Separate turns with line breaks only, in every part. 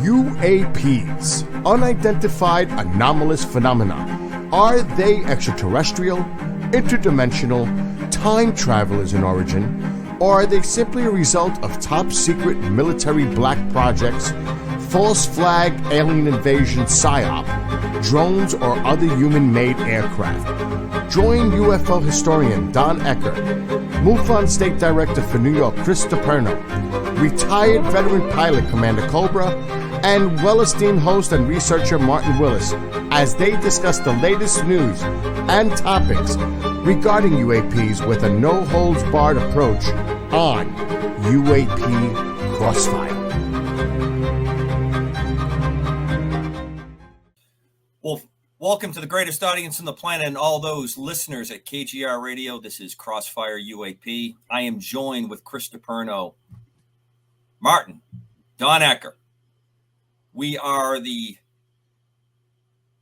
UAPs, unidentified anomalous phenomena. Are they extraterrestrial, interdimensional, time travelers in origin, or are they simply a result of top-secret military black projects, false flag alien invasion psyop, drones, or other human-made aircraft? Join UFO historian Don Ecker, MUFON State Director for New York Chris DePerno, retired veteran pilot Commander Cobra, and well-esteemed host and researcher Martin Willis as they discuss the latest news and topics regarding UAPs with a no-holds-barred approach on UAP Crossfire.
Well, welcome to the greatest audience on the planet and all those listeners at KGR Radio. This is Crossfire UAP. I am joined with Chris DePerno, Martin, Don Ecker. We are the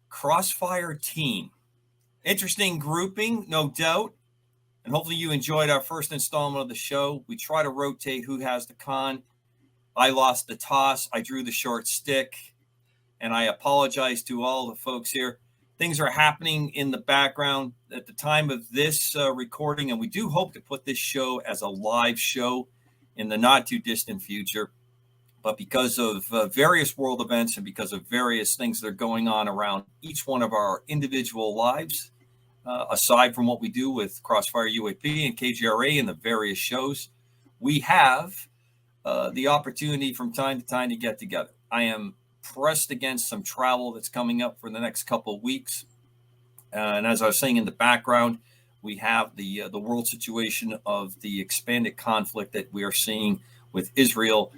Crossfire team. Interesting grouping, no doubt. And hopefully you enjoyed our first installment of the show. We try to rotate who has the con. I lost the toss. I drew the short stick. And I apologize to all the folks here. Things are happening in the background at the time of this recording. And we do hope to put this show as a live show in the not too distant future. But because of various world events and because of various things that are going on around each one of our individual lives, aside from what we do with Crossfire UAP and KGRA and the various shows, we have the opportunity from time to time to get together. I am pressed against some travel that's coming up for the next couple of weeks. And as I was saying in the background, we have the world situation of the expanded conflict that we are seeing with Israel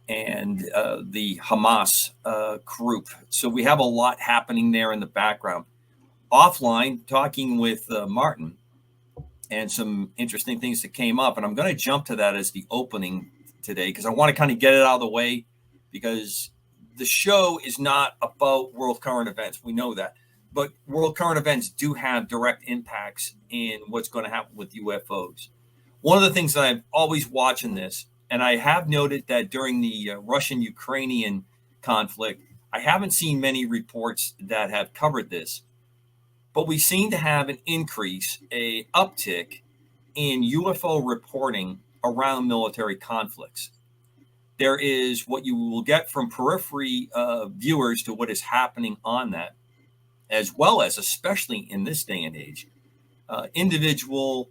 and the Hamas group. So we have a lot happening there in the background. Offline, talking with Martin and some interesting things that came up. And I'm going to jump to that as the opening today because I want to kind of get it out of the way because the show is not about world current events. We know that. But world current events do have direct impacts in what's going to happen with UFOs. One of the things that I'm always watching this, and I have noted that during the Russian-Ukrainian conflict, I haven't seen many reports that have covered this, but we seem to have an increase, a uptick in UFO reporting around military conflicts. There is what you will get from periphery viewers to what is happening on that, as well as, especially in this day and age, individual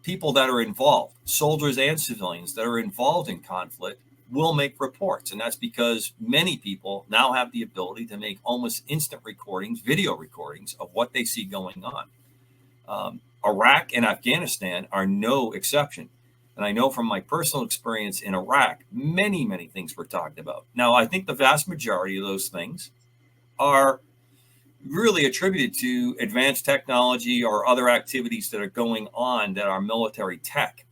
people that are involved, soldiers and civilians that are involved in conflict will make reports. And that's because many people now have the ability to make almost instant recordings, video recordings of what they see going on. Iraq and Afghanistan are no exception. And I know from my personal experience in Iraq, many, many things were talked about. Now, I think the vast majority of those things are really attributed to advanced technology or other activities that are going on that are military tech.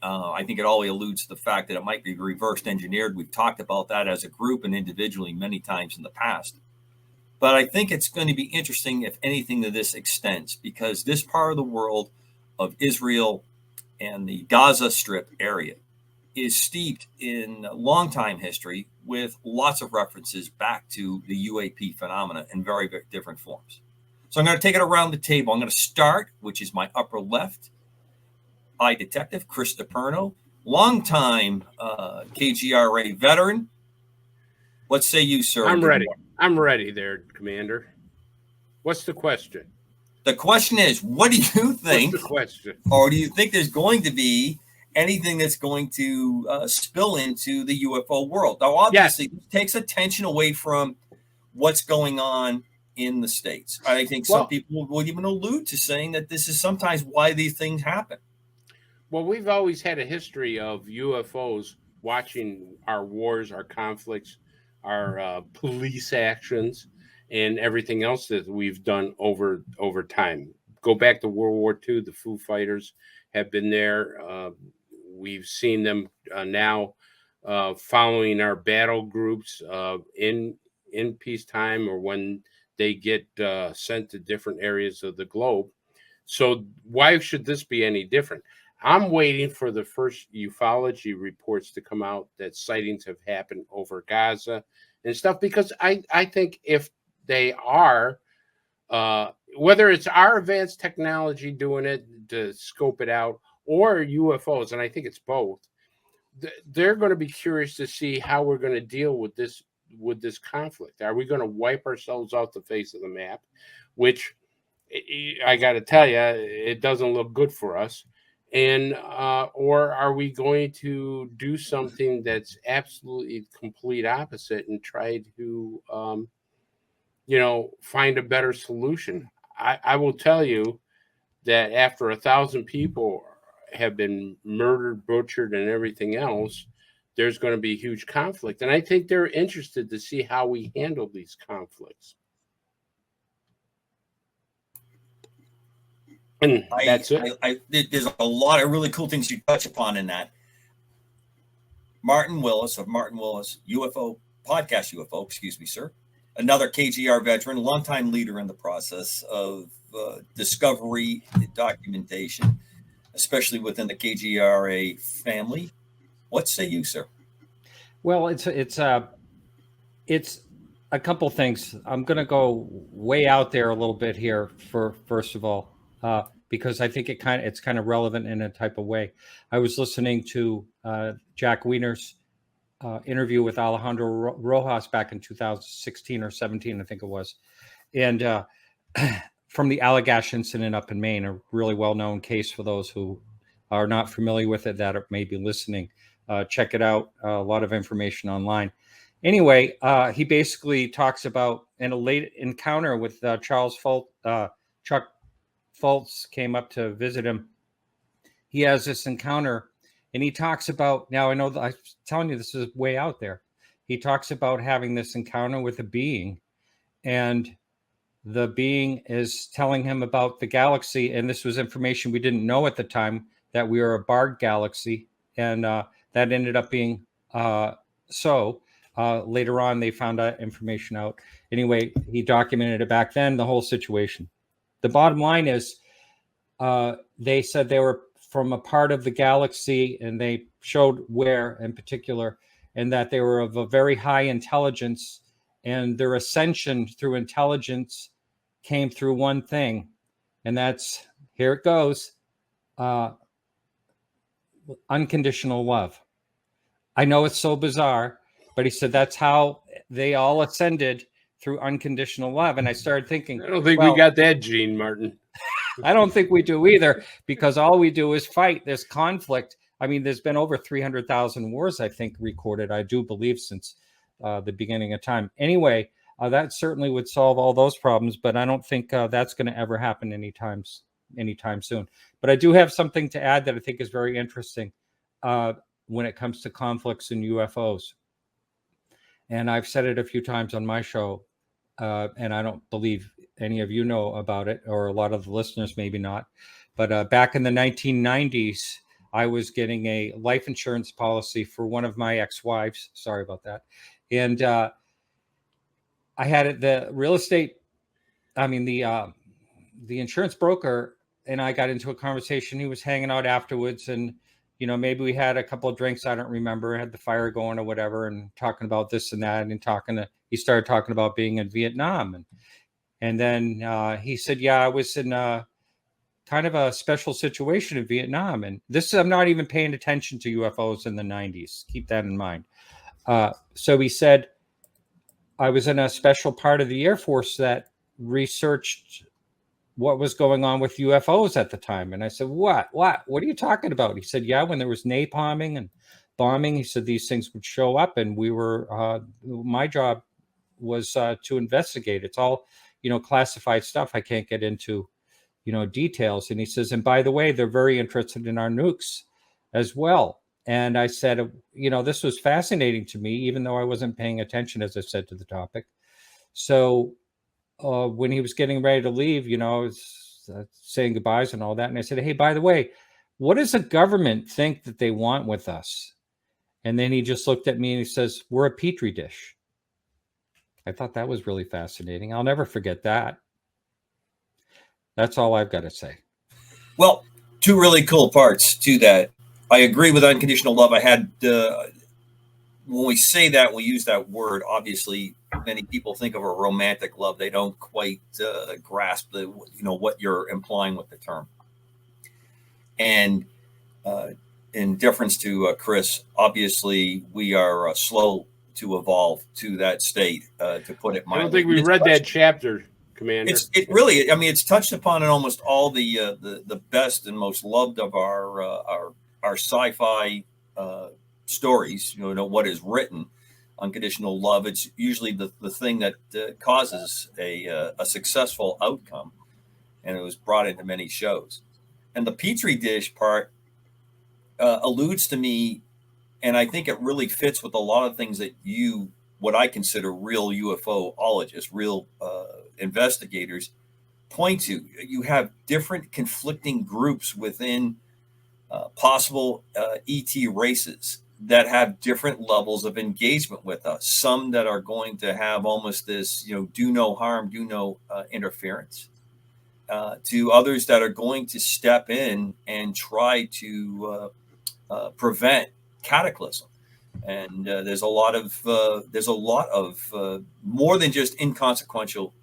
I think it always alludes to the fact that it might be reverse engineered. We've talked about that as a group and individually many times in the past. But I think it's going to be interesting if anything to this extends, because this part of the world of Israel and the Gaza Strip area is steeped in long time history with lots of references back to the UAP phenomena in very, very different forms. So I'm going to take it around the table. I'm going to start, which is my upper left, eye detective, Chris DePerno, longtime KGRA veteran. What say you, sir?
I'm ready. I'm ready there, Commander. What's the question?
The question is, what do you think?
What's the question?
Or do you think there's going to be anything that's going to spill into the UFO world? Now, obviously, This takes attention away from what's going on in the States. I think some people would even allude to saying that this is sometimes why these things happen.
Well, we've always had a history of UFOs watching our wars, our conflicts, our police actions, and everything else that we've done over time. Go back to World War II, the Foo Fighters have been there. We've seen them now following our battle groups in peacetime or when they get sent to different areas of the globe. So why should this be any different? I'm waiting for the first ufology reports to come out that sightings have happened over Gaza and stuff, because I think if they are, whether it's our advanced technology doing it to scope it out or UFOs, and I think it's both, they're going to be curious to see how we're going to deal with this conflict. Are we going to wipe ourselves off the face of the map, which I got to tell you, it doesn't look good for us. And or are we going to do something that's absolutely complete opposite and try to find a better solution? I will tell you that after 1,000 people have been murdered, butchered, and everything else, there's going to be huge conflict. And I think they're interested to see how we handle these conflicts. And that's it.
There's a lot of really cool things you touch upon in that. Martin Willis of Martin Willis UFO podcast, excuse me, sir. Another KGR veteran, longtime leader in the process of discovery documentation, especially within the KGRA family. What say you, sir?
Well, it's a couple things. I'm going to go way out there a little bit here for first of all, because I think it's kind of relevant in a type of way. I was listening to Jack Wiener's interview with Alejandro Rojas back in 2016 or 17, I think it was, and from the Allagash incident up in Maine, a really well-known case for those who are not familiar with it that are maybe listening. Check it out. A lot of information online. Anyway, he basically talks about in a late encounter with Charles Fultz. Chuck Fultz came up to visit him. He has this encounter, and he talks about, now I know that I'm telling you this is way out there. He talks about having this encounter with a being, and the being is telling him about the galaxy. And this was information we didn't know at the time, that we were a barred galaxy. And that ended up being so. Later on, they found that information out. Anyway, he documented it back then, the whole situation. The bottom line is they said they were from a part of the galaxy, and they showed where in particular, and that they were of a very high intelligence, and their ascension through intelligence came through one thing, and that's, here it goes, unconditional love. I know it's so bizarre, but he said that's how they all ascended, through unconditional love. And I started thinking,
I don't think we got that gene, Martin.
I don't think we do either, because all we do is fight this conflict. I mean, there's been over 300,000 wars, I think, recorded, I do believe, since the beginning of time. Anyway, that certainly would solve all those problems, but I don't think that's going to ever happen anytime soon. But I do have something to add that I think is very interesting when it comes to conflicts and UFOs. And I've said it a few times on my show, and I don't believe any of you know about it, or a lot of the listeners maybe not. But back in the 1990s, I was getting a life insurance policy for one of my ex-wives. Sorry about that. And I had the real estate, the insurance broker and I got into a conversation. He was hanging out afterwards, and maybe we had a couple of drinks. I don't remember. Had the fire going or whatever, and talking about this and that, and he started talking about being in Vietnam, and then he said, "Yeah, I was in kind of a special situation in Vietnam." And this, I'm not even paying attention to UFOs in the 90s. Keep that in mind. So he said, I was in a special part of the Air Force that researched what was going on with UFOs at the time. And I said, what are you talking about? He said, yeah, when there was napalming and bombing, he said these things would show up, and we were, my job was to investigate. It's all, classified stuff. I can't get into, details. And he says, and by the way, they're very interested in our nukes as well. And I said, this was fascinating to me, even though I wasn't paying attention, as I said, to the topic. So when he was getting ready to leave, I was saying goodbyes and all that. And I said, hey, by the way, what does the government think that they want with us? And then he just looked at me and he says, we're a petri dish. I thought that was really fascinating. I'll never forget that. That's all I've got to say.
Well, Two really cool parts to that. I agree with unconditional love. I had when we say that, we use that word. Obviously, many people think of a romantic love. They don't quite grasp the what you're implying with the term. And in deference to Chris, obviously we are slow to evolve to that state. To put it mildly,
I don't think we read that chapter, Commander.
It really, I mean, it's touched upon in almost all the best and most loved of our sci-fi stories. What is written. Unconditional love. It's usually the thing that causes a successful outcome, and it was brought into many shows. And the petri dish part alludes to me, and I think it really fits with a lot of things that what I consider real UFOologists, real investigators, point to. You have different conflicting groups within possible ET races that have different levels of engagement with us. Some that are going to have almost this, do no harm, do no interference, to others that are going to step in and try to prevent cataclysm. And there's a lot of more than just inconsequential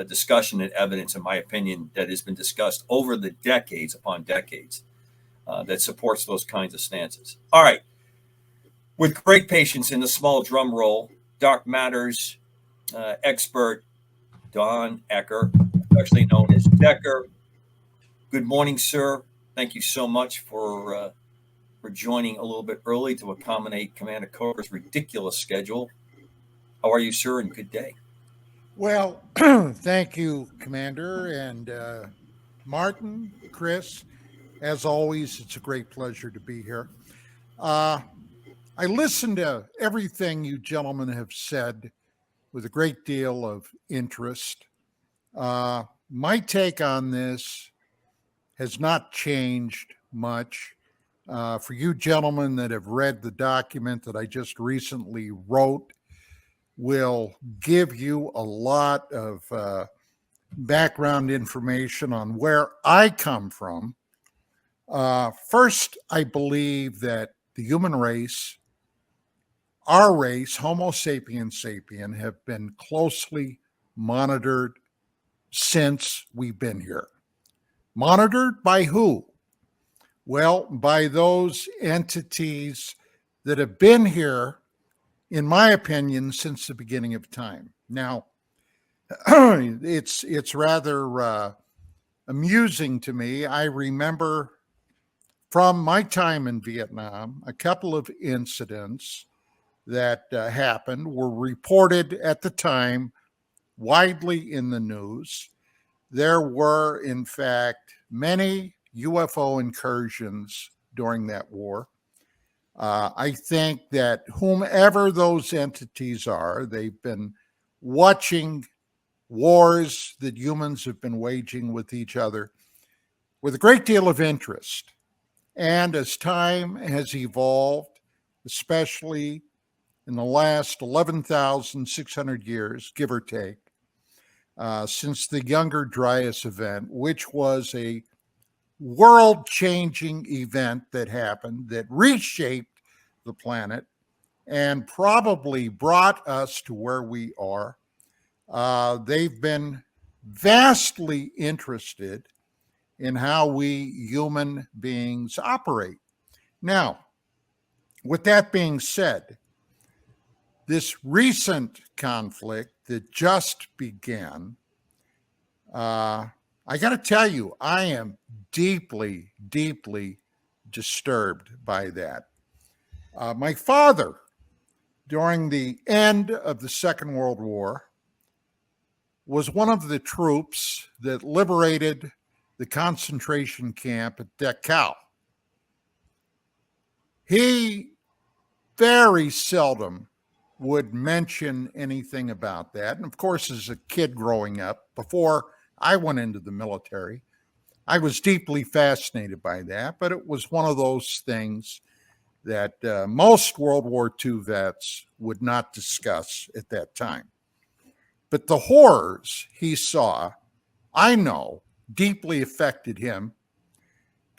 discussion and evidence, in my opinion, that has been discussed over the decades upon decades that supports those kinds of stances. All right. With great patience in the small drum roll, Dark Matters expert Don Ecker, especially known as Decker. Good morning, sir. Thank you so much for joining a little bit early to accommodate Commander Cobra's ridiculous schedule. How are you, sir, and good day?
Well, thank you, Commander, and Martin, Chris. As always, it's a great pleasure to be here. I listened to everything you gentlemen have said with a great deal of interest. My take on this has not changed much. For you gentlemen that have read the document that I just recently wrote, will give you a lot of background information on where I come from. First, I believe that the human race, our race, Homo sapiens sapien, have been closely monitored since we've been here. Monitored by who? Well, by those entities that have been here, in my opinion, since the beginning of time. Now, it's rather amusing to me. I remember from my time in Vietnam, a couple of incidents that happened were reported at the time widely in the news. There were, in fact, many UFO incursions during that war. I think that whomever those entities are, they've been watching wars that humans have been waging with each other with a great deal of interest. And as time has evolved, especially in the last 11,600 years, give or take, since the Younger Dryas event, which was a world-changing event that happened that reshaped the planet and probably brought us to where we are. They've been vastly interested in how we human beings operate. Now, with that being said, this recent conflict that just began, I got to tell you, I am deeply, deeply disturbed by that. My father, during the end of the Second World War, was one of the troops that liberated the concentration camp at Dachau. He very seldom would mention anything about that. And of course, as a kid growing up, before I went into the military, I was deeply fascinated by that, but it was one of those things that most World War II vets would not discuss at that time. But the horrors he saw, I know, deeply affected him,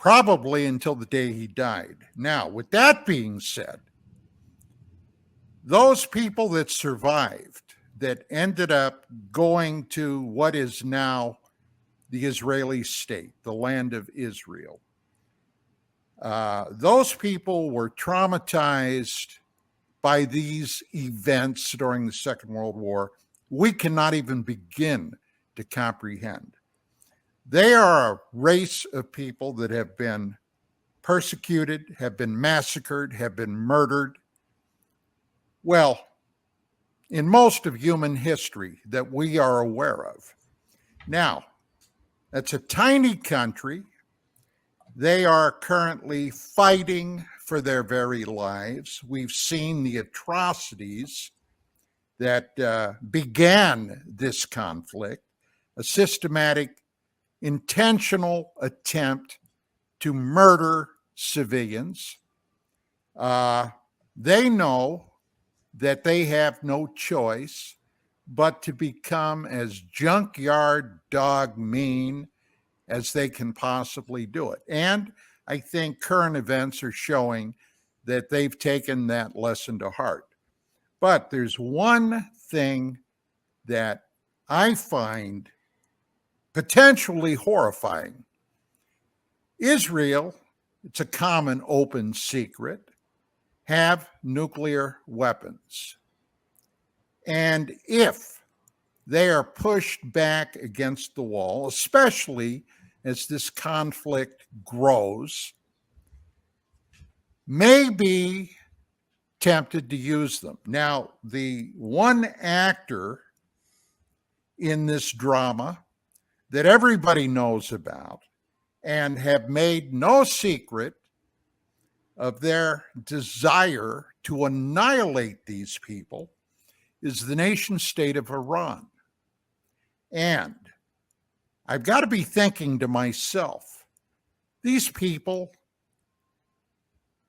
probably until the day he died. Now, with that being said, those people that survived, that ended up going to what is now the Israeli state, the land of Israel, those people were traumatized by these events during the Second World War. We cannot even begin to comprehend. They are a race of people that have been persecuted, have been massacred, have been murdered. Well, in most of human history that we are aware of. Now, that's a tiny country. They are currently fighting for their very lives. We've seen the atrocities that began this conflict, a systematic, intentional attempt to murder civilians. They know that they have no choice but to become as junkyard dog mean as they can possibly do it. And I think current events are showing that they've taken that lesson to heart. But there's one thing that I find potentially horrifying. Israel, it's a common open secret, have nuclear weapons. And if they are pushed back against the wall, especially as this conflict grows, may be tempted to use them. Now, the one actor in this drama that everybody knows about and have made no secret of their desire to annihilate these people is the nation state of Iran. And I've got to be thinking to myself, these people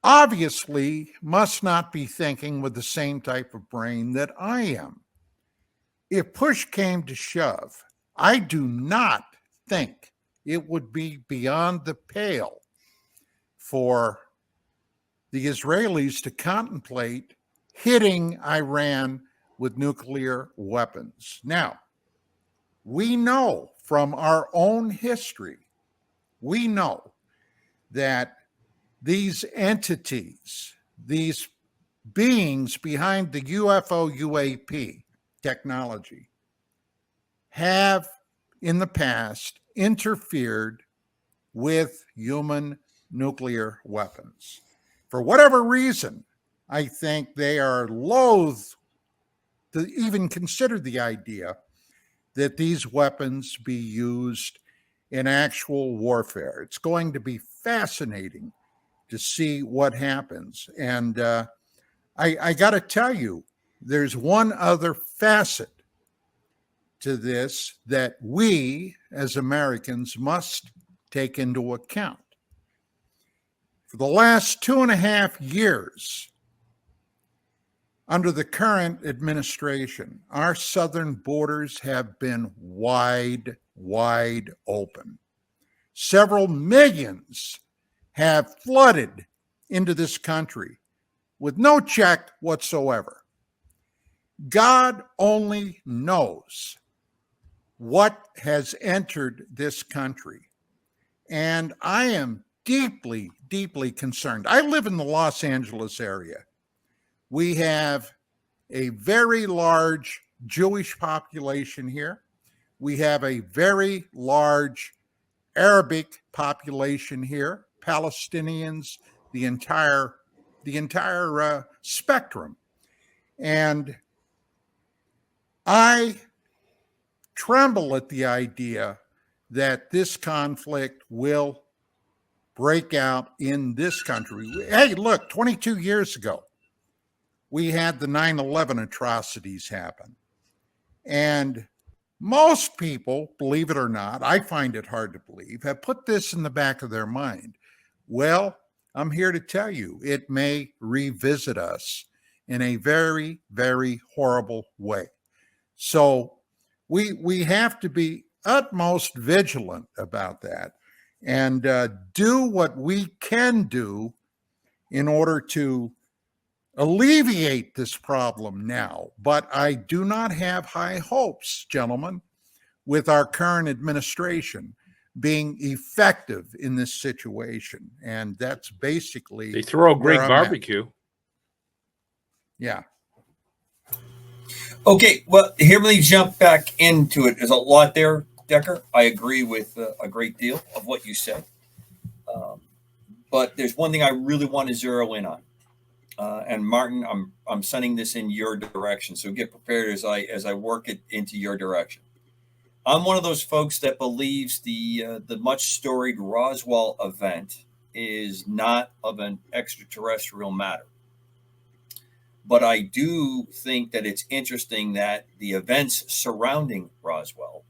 obviously must not be thinking with the same type of brain that I am. If push came to shove, I do not think it would be beyond the pale for the Israelis to contemplate hitting Iran with nuclear weapons. Now, we know from our own history, we know that these entities, these beings behind the UFO UAP technology have in the past interfered with human nuclear weapons. For whatever reason, I think they are loath to even consider the idea that these weapons be used in actual warfare. It's going to be fascinating to see what happens. And I got to tell you, there's one other facet to this that we as Americans must take into account. For the last 2.5 years, under the current administration, our southern borders have been wide open. Several millions have flooded into this country with no check whatsoever. God only knows what has entered this country. And I am deeply concerned. I live in the Los Angeles area. We have a very large Jewish population here. We have a very large Arabic population here, Palestinians, the entire spectrum. And I tremble at the idea that this conflict will break out in this country. Hey, look, 22 years ago, we had the 9/11 atrocities happen. And most people, believe it or not, I find it hard to believe, have put this in the back of their mind. Well, I'm here to tell you, it may revisit us in a very horrible way. So we have to be utmost vigilant about that. and do what we can do in order to alleviate this problem now. But I do not have high hopes, gentlemen, with our current administration being effective in this situation. And that's basically
They throw a
where
great
I'm at.
barbecue.
Yeah.
Okay, well, here let me jump back into it. There's a lot there, Decker. I agree with a great deal of what you said. But there's one thing I really want to zero in on. And Martin, I'm sending this in your direction, so get prepared as I work it into your direction. I'm one of those folks that believes the much storied Roswell event is not of an extraterrestrial matter. But I do think that it's interesting that the events surrounding Roswell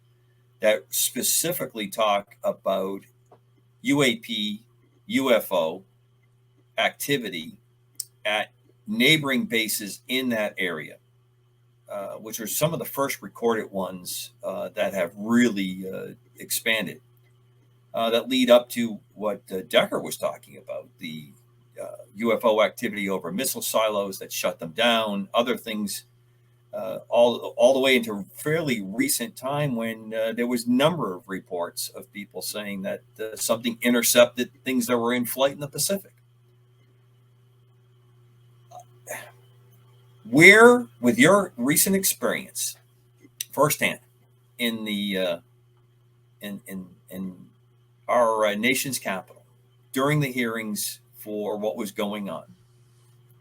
that specifically talk about UAP, UFO activity at neighboring bases in that area, which are some of the first recorded ones that have really expanded, that lead up to what Decker was talking about, the UFO activity over missile silos that shut them down, other things, all the way into fairly recent time when there was a number of reports of people saying that something intercepted things that were in flight in the Pacific. Where, with your recent experience, firsthand, in the in our nation's capital during the hearings for what was going on,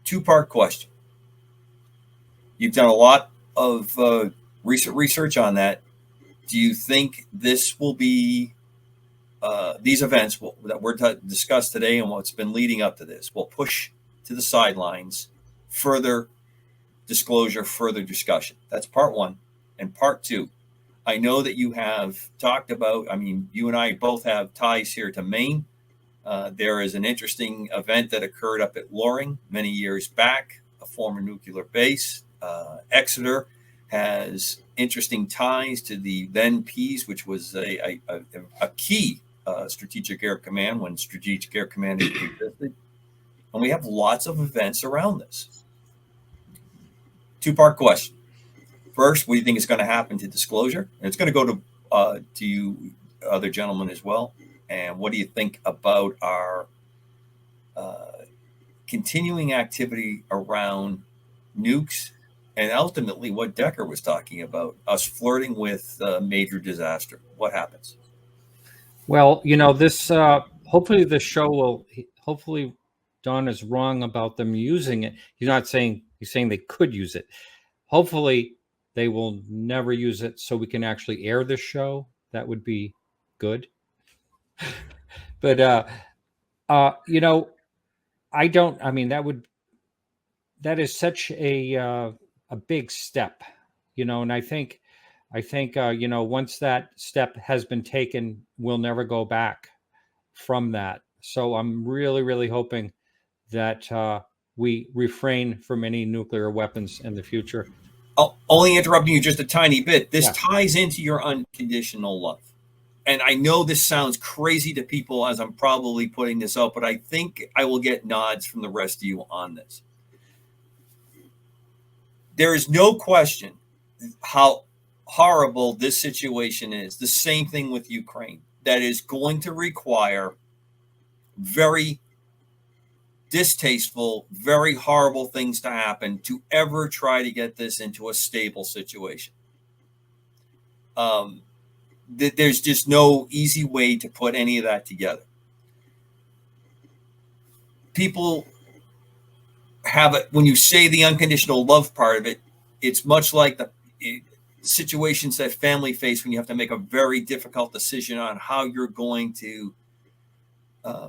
two-part question. You've done a lot of recent research on that. Do you think this will be these events that we're discussed today and what's been leading up to this will push to the sidelines further disclosure, further discussion? That's part one. And part two, I know that you have talked about, I mean, you and I both have ties here to Maine. There is an interesting event that occurred up at Loring many years back, a former nuclear base. Exeter has interesting ties to the then Pease, which was a key Strategic Air Command when Strategic Air Command existed. And we have lots of events around this. Two-part question. First, what do you think is going to happen to disclosure? And it's going to go to you, other gentlemen, as well. And what do you think about our continuing activity around nukes, and ultimately what Decker was talking about, us flirting with major disaster? What happens?
Well, this hopefully the show will. Hopefully, Don is wrong about them using it. He's not saying. He's saying they could use it. Hopefully, they will never use it, so we can actually air the show. That would be good. But I don't. I mean, that is such a big step, and I think once that step has been taken, we'll never go back from that. So I'm really, really hoping that we refrain from any nuclear weapons in the future.
Only interrupting you just a tiny bit. This
Yeah.
ties into your unconditional love. And I know this sounds crazy to people as I'm probably putting this out, but I think I will get nods from the rest of you on this. There is no question how horrible this situation is. The same thing with Ukraine. That is going to require very distasteful, very horrible things to happen to ever try to get this into a stable situation. There's just no easy way to put any of that together. People have it, when you say the unconditional love part of it, it's much like the situations that family face when you have to make a very difficult decision on how you're going to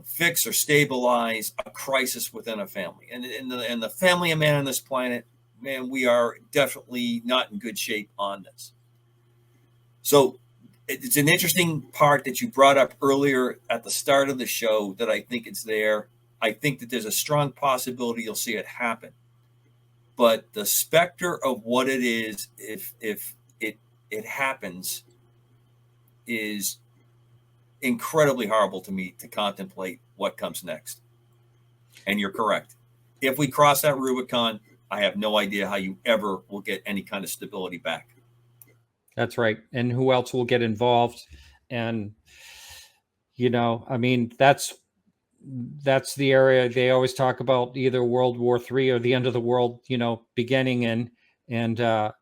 fix or stabilize a crisis within a family. And the family of man on this planet, man, we are definitely not in good shape on this. So it's an interesting part that you brought up earlier at the start of the show that I think it's there. I think that there's a strong possibility you'll see it happen. But the specter of what it is, if it happens, is incredibly horrible to me to contemplate what comes next. And you're correct. If we cross that Rubicon, I have no idea how you ever will get any kind of stability back.
That's right. And who else will get involved? And, I mean, that's the area they always talk about, either World War III or the end of the world, beginning in. And, I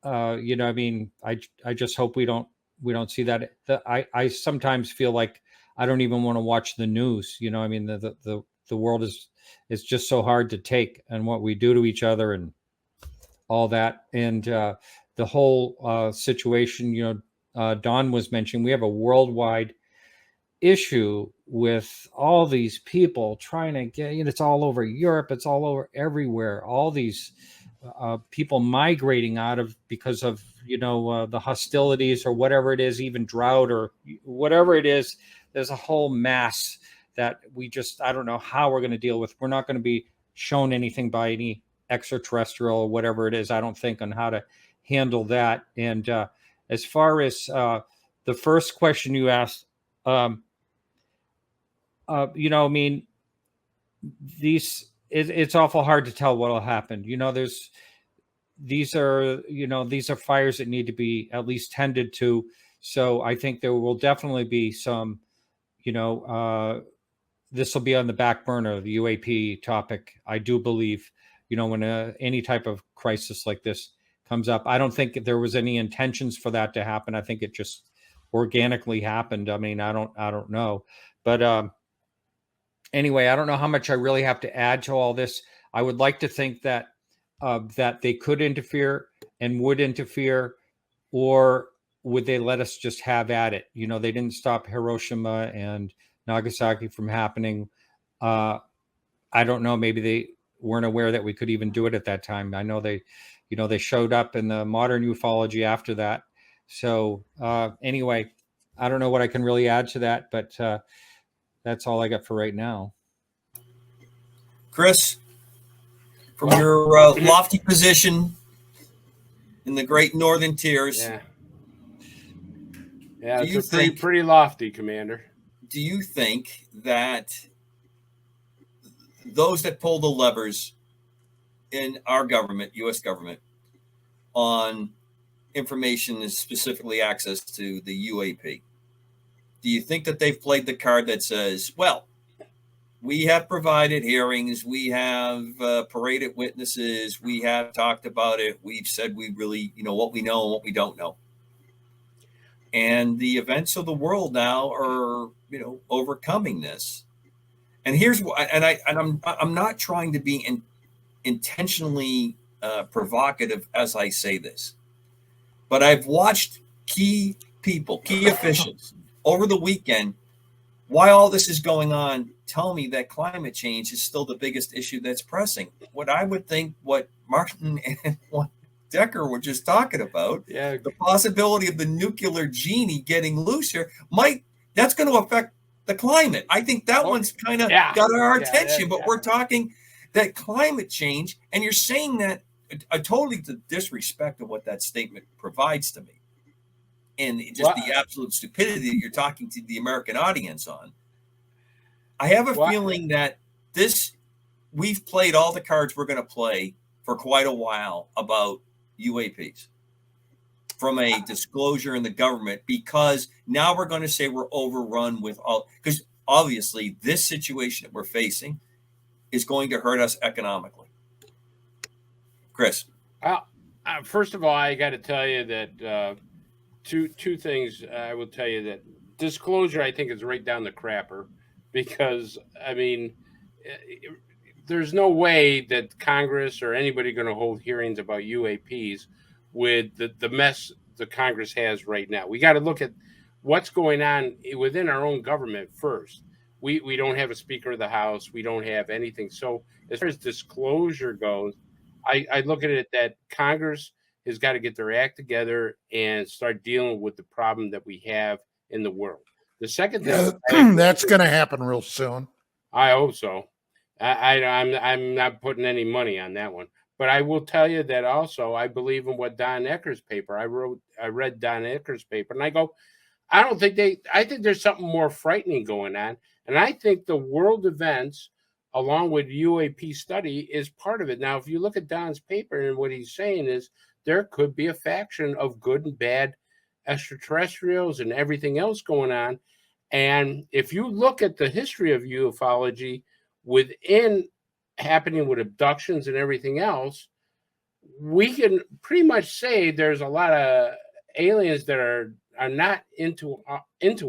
mean, I just hope we don't see that. I sometimes feel like I don't even want to watch the news. I mean, the world is just so hard to take, and what we do to each other and all that. And the whole situation, Don was mentioning, we have a worldwide issue with all these people trying to get, it's all over Europe, it's all over everywhere, all these people migrating out of, because of the hostilities or whatever it is, even drought or whatever it is. There's a whole mass that I don't know how we're going to deal with. We're not going to be shown anything by any extraterrestrial or whatever it is, I don't think, on how to handle that. And as far as the first question you asked, I mean, it's awful hard to tell what will happen. These are fires that need to be at least tended to. So I think there will definitely be some, this will be on the back burner, the UAP topic. I do believe, when any type of crisis like this comes up, I don't think there was any intentions for that to happen. I think it just organically happened. I mean, I don't know, but anyway, I don't know how much I really have to add to all this. I would like to think that that they could interfere and would interfere, or would they let us just have at it? They didn't stop Hiroshima and Nagasaki from happening. I don't know. Maybe they weren't aware that we could even do it at that time. I know they showed up in the modern ufology after that. So anyway, I don't know what I can really add to that, but that's all I got for right now.
Chris, from your lofty position in the great northern tiers.
Yeah, it's pretty lofty, Commander.
Do you think that those that pull the levers in our government, U.S. government, on information and specifically access to the UAP, do you think that they've played the card that says, well, we have provided hearings, we have paraded witnesses, we have talked about it, we've said we really, what we know and what we don't know. And the events of the world now are, overcoming this. And here's why, I'm not trying to be intentionally provocative as I say this, but I've watched key officials over the weekend, while all this is going on, tell me that climate change is still the biggest issue that's pressing. What I would think, what Martin and what Decker were just talking about, the possibility of the nuclear genie getting loose here, that's going to affect the climate. I think that one's kind of got our attention, but we're talking that climate change, and you're saying that totally to disrespect of what that statement provides to me. And just the absolute stupidity that you're talking to the American audience on. I have a feeling that we've played all the cards we're going to play for quite a while about UAPs from a disclosure in the government, because now we're going to say we're overrun with because obviously this situation that we're facing is going to hurt us economically. Chris.
First of all, I got to tell you that two things. I will tell you that disclosure, I think, is right down the crapper, because I mean, there's no way that Congress or anybody going to hold hearings about UAPs with the mess the Congress has right now. We got to look at what's going on within our own government first. We don't have a Speaker of the House. We don't have anything. So as far as disclosure goes, I look at it that Congress has got to get their act together and start dealing with the problem that we have in the world. The second thing,
that's going to happen real soon.
I hope so. I'm not putting any money on that one, but I will tell you that also I believe in what Don Ecker's paper. I read Don Ecker's paper, and I go, I don't think I think there's something more frightening going on. And I think the world events, along with UAP study, is part of it. Now, if you look at Don's paper, and what he's saying is there could be a faction of good and bad extraterrestrials and everything else going on. And if you look at the history of ufology within happening with abductions and everything else, we can pretty much say there's a lot of aliens that are not into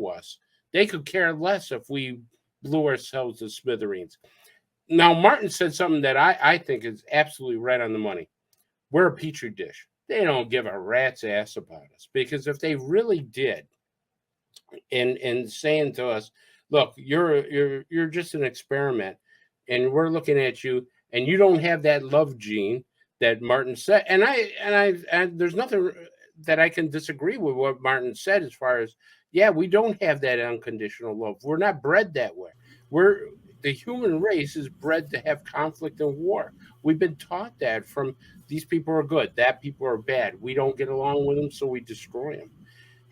us. They could care less if we blew ourselves to smithereens. Now, Martin said something that I think is absolutely right on the money. We're a petri dish. They don't give a rat's ass about us, because if they really did, and saying to us, look, you're just an experiment, and we're looking at you, and you don't have that love gene that Martin said. And there's nothing that I can disagree with what Martin said, as far as, yeah, we don't have that unconditional love. We're not bred that way. The human race is bred to have conflict and war. We've been taught that from these people are good, that people are bad. We don't get along with them, so we destroy them.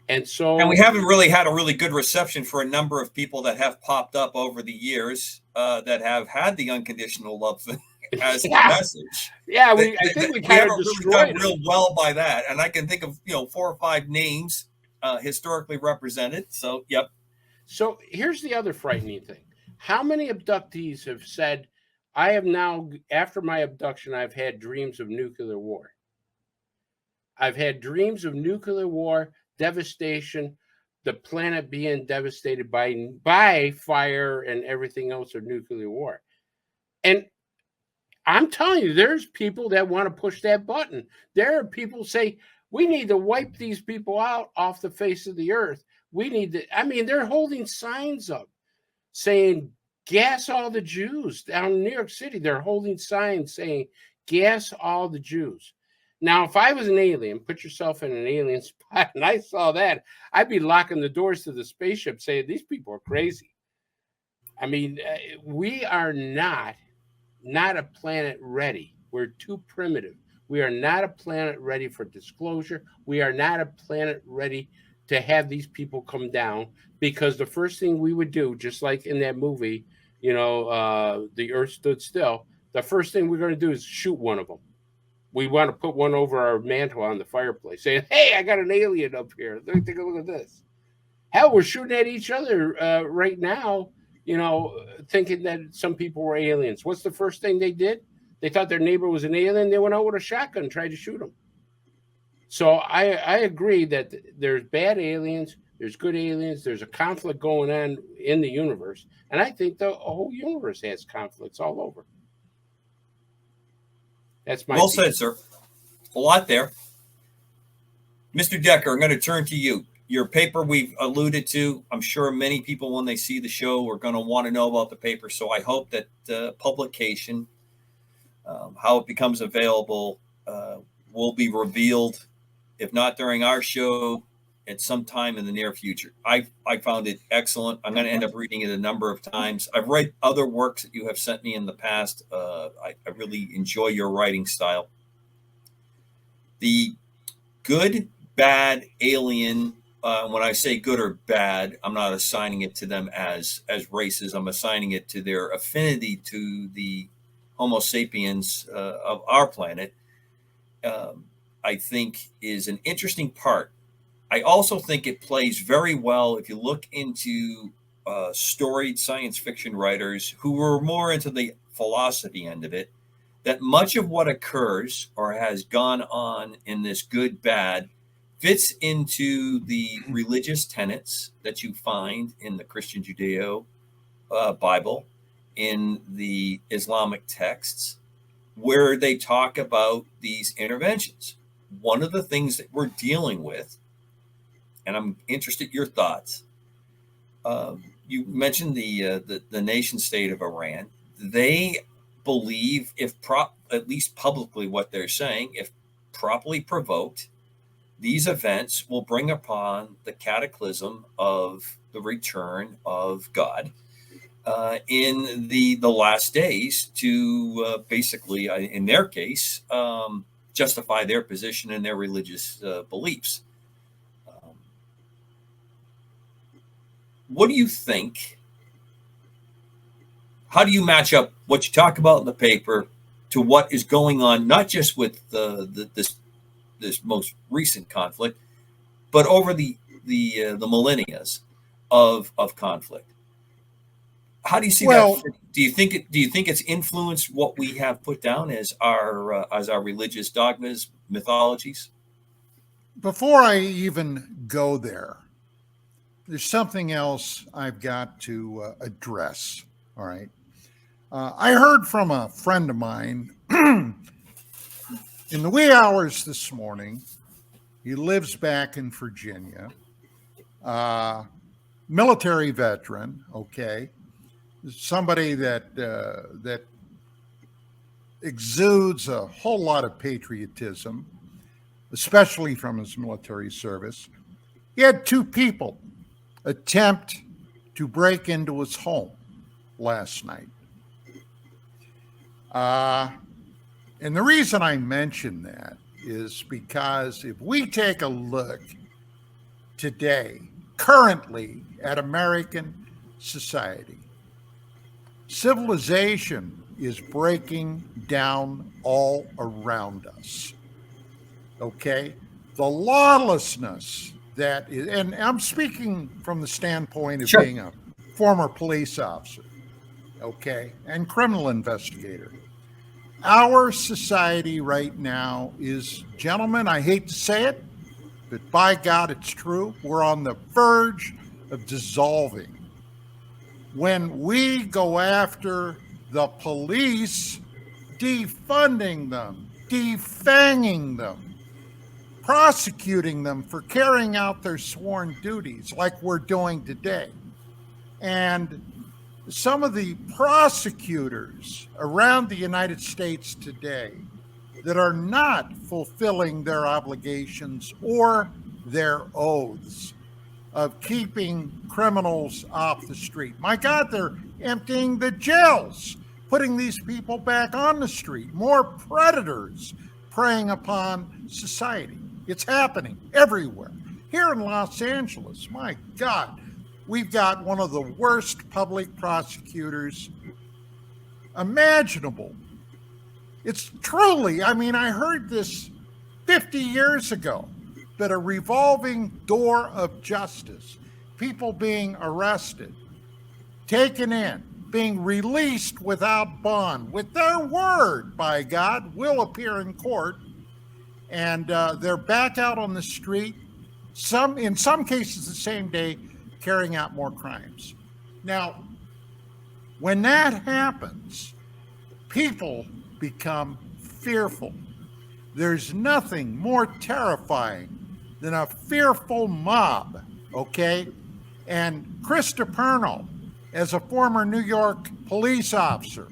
And
we haven't really had a really good reception for a number of people that have popped up over the years that have had the unconditional love thing as a message.
Yeah, I think we kind of destroyed
really done real well by that. And I can think of 4 or 5 names historically represented. So, yep.
So here's the other frightening thing. How many abductees have said, I have now, after my abduction, I've had dreams of nuclear war. I've had dreams of nuclear war, devastation, the planet being devastated by fire and everything else of nuclear war. And I'm telling you, there's people that want to push that button. There are people say, we need to wipe these people out off the face of the earth. We need to, they're holding signs up saying, gas all the Jews. Down in New York City, they're holding signs saying, gas all the Jews. Now, if I was an alien, put yourself in an alien spot, and I saw that, I'd be locking the doors to the spaceship saying, these people are crazy. We are not a planet ready. We're too primitive. We are not a planet ready for disclosure. We are not a planet ready to have these people come down, because the first thing we would do, just like in that movie, The Earth Stood Still, the first thing we're going to do is shoot one of them. We want to put one over our mantle on the fireplace, saying, hey, I got an alien up here. Take a look at this. Hell, we're shooting at each other right now, thinking that some people were aliens. What's the first thing they did? They thought their neighbor was an alien. They went out with a shotgun and tried to shoot him. So I agree that there's bad aliens, there's good aliens, there's a conflict going on in the universe. And I think the whole universe has conflicts all over. That's my
well said, sir. A lot there. Mr. Decker, I'm going to turn to you. Your paper we've alluded to. I'm sure many people, when they see the show, are going to want to know about the paper. So I hope that publication, how it becomes available, will be revealed, if not during our show, at some time in the near future. I found it excellent. I'm going to end up reading it a number of times. I've read other works that you have sent me in the past. I really enjoy your writing style. The good, bad alien, when I say good or bad, I'm not assigning it to them as races. I'm assigning it to their affinity to the Homo sapiens of our planet, I think is an interesting part. I also think it plays very well if you look into storied science fiction writers who were more into the philosophy end of it, that much of what occurs or has gone on in this good, bad fits into the religious tenets that you find in the Christian Judeo Bible, in the Islamic texts, where they talk about these interventions. One of the things that we're dealing with, and I'm interested in your thoughts, you mentioned the nation state of Iran. They believe, at least publicly what they're saying, if properly provoked, these events will bring upon the cataclysm of the return of God in the last days to basically, in their case, justify their position and their religious beliefs. what do you think? How do you match up what you talk about in the paper to what is going on, not just with this most recent conflict, but over the millennia of conflict? How do you see that?
Well,
Do you think it's influenced what we have put down as our religious dogmas, mythologies?
before I even go there, there's something else I've got to address. All right. I heard from a friend of mine in the wee hours this morning. He lives back in Virginia, military veteran. Okay, somebody that exudes a whole lot of patriotism, especially from his military service. He had two people attempt to break into his home last night. And the reason I mention that is because if we take a look today, currently, at American society, civilization is breaking down all around us. Okay? The lawlessness that is, and I'm speaking from the standpoint of being a former police officer, okay, and criminal investigator. Our society right now is, gentlemen, I hate to say it, but by God, it's true. We're on the verge of dissolving. When we go after the police, defunding them, defanging them, prosecuting them for carrying out their sworn duties like we're doing today. And some of the prosecutors around the United States today that are not fulfilling their obligations or their oaths of keeping criminals off the street. My God, they're emptying the jails, putting these people back on the street. More predators preying upon society. It's happening everywhere. Here in Los Angeles, my God, we've got one of the worst public prosecutors imaginable. It's truly, I mean, I heard this 50 years ago, that a revolving door of justice, people being arrested, taken in, being released without bond, with their word, by God, will appear in court, and they're back out on the street, in some cases the same day, carrying out more crimes. Now, when that happens, people become fearful. There's nothing more terrifying than a fearful mob, okay? And Chris DiPerno, as a former New York police officer,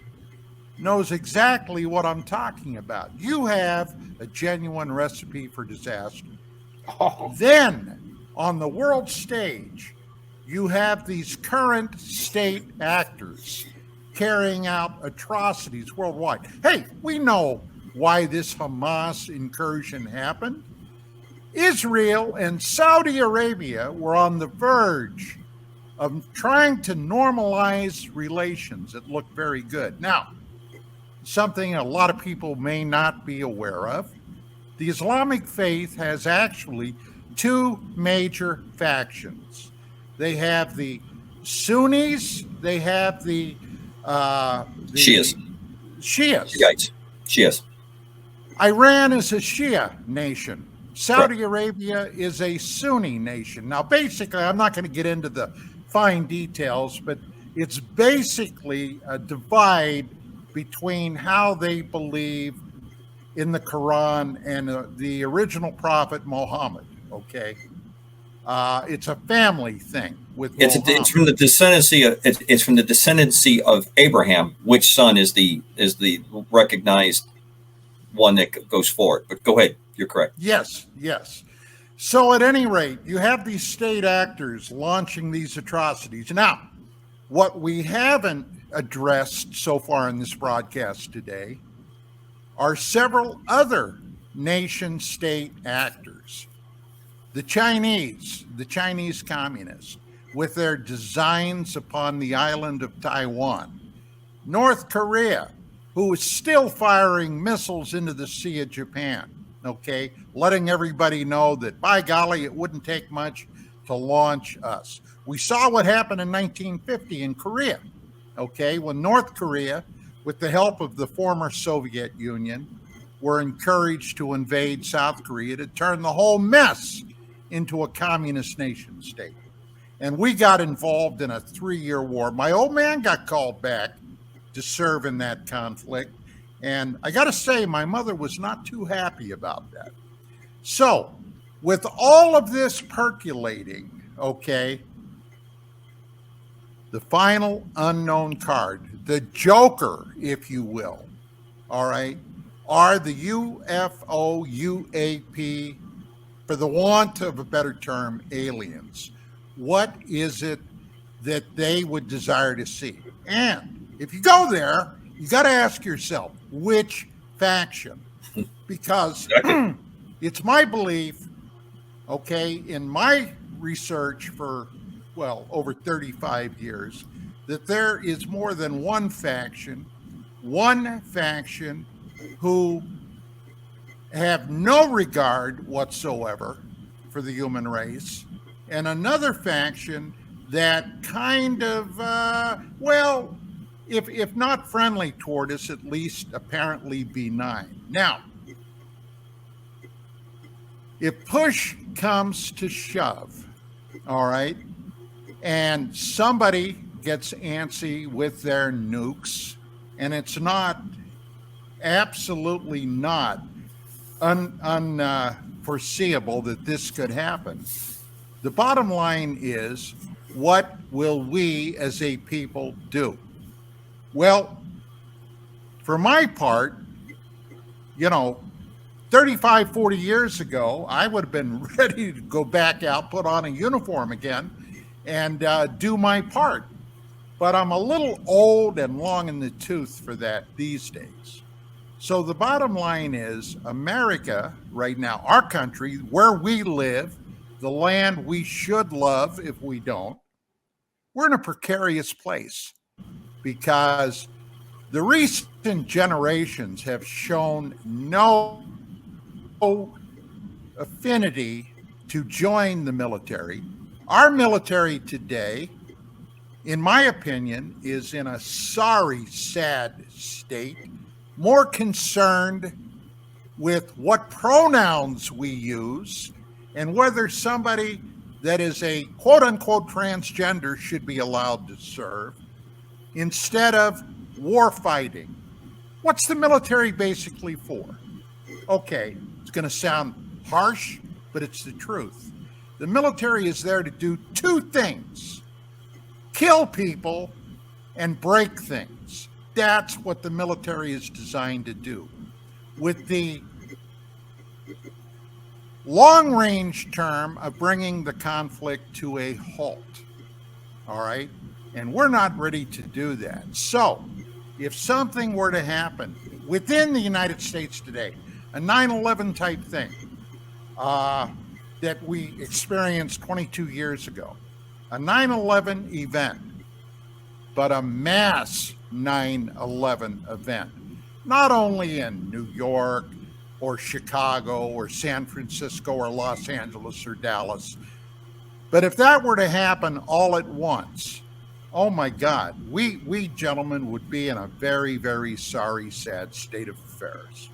knows exactly what I'm talking about. You have a genuine recipe for disaster. Then, on the world stage, you have these current state actors carrying out atrocities worldwide. Hey, we know why this Hamas incursion happened. Israel and Saudi Arabia were on the verge of trying to normalize relations that looked very good. Now, something a lot of people may not be aware of, the Islamic faith has actually two major factions. They have the Sunnis, they have the
Shias. Shias.
Iran is a Shia nation. Saudi Arabia is a Sunni nation. Now, basically, I'm not going to get into the fine details, but it's basically a divide between how they believe in the Quran and the original prophet Muhammad. Okay, it's a family thing with Muhammad.
It's from the descendancy of Abraham. Which son is the recognized one that goes forward? But go ahead. You're correct.
Yes. So at any rate, you have these state actors launching these atrocities. Now, what we haven't addressed so far in this broadcast today are several other nation-state actors. The Chinese communists. with their designs upon the island of Taiwan. North Korea, who is still firing missiles into the Sea of Japan, okay, letting everybody know that, by golly, it wouldn't take much to launch us. We saw what happened in 1950 in Korea, okay, when North Korea, with the help of the former Soviet Union, were encouraged to invade South Korea to turn the whole mess into a communist nation state. And we got involved in a 3-year war. My old man got called back to serve in that conflict. And I got to say, my mother was not too happy about that. So, with all of this percolating, okay, the final unknown card, the Joker, if you will, all right, are the UFO, UAP, for the want of a better term, aliens. What is it that they would desire to see? And if you go there, you got to ask yourself, which faction? Because it's my belief, okay, in my research for, well, over 35 years, that there is more than one faction who have no regard whatsoever for the human race, and another faction that kind of, well, if not friendly toward us, at least apparently benign. Now, if push comes to shove, all right, and somebody gets antsy with their nukes, and it's not, absolutely not unforeseeable that this could happen. The bottom line is, what will we as a people do? Well, for my part, 35, 40 years ago, I would have been ready to go back out, put on a uniform again, and do my part. But I'm a little old and long in the tooth for that these days. So the bottom line is, America right now, our country, where we live, the land we should love if we don't, we're in a precarious place because the recent generations have shown no affinity to join the military. Our military today, in my opinion, is in a sorry, sad state, more concerned with what pronouns we use and whether somebody that is a quote-unquote transgender should be allowed to serve instead of war fighting. What's the military basically for? Okay, it's going to sound harsh, but it's the truth. The military is there to do two things: kill people and break things. That's what the military is designed to do, with the long-range term of bringing the conflict to a halt. All right? And we're not ready to do that. So, if something were to happen within the United States today, a 9/11 type thing that we experienced 22 years ago, a 9/11 event, but a mass 9/11 event, not only in New York or Chicago or San Francisco or Los Angeles or Dallas, but if that were to happen all at once, oh my God, we gentlemen would be in a very, very sorry, sad state of affairs.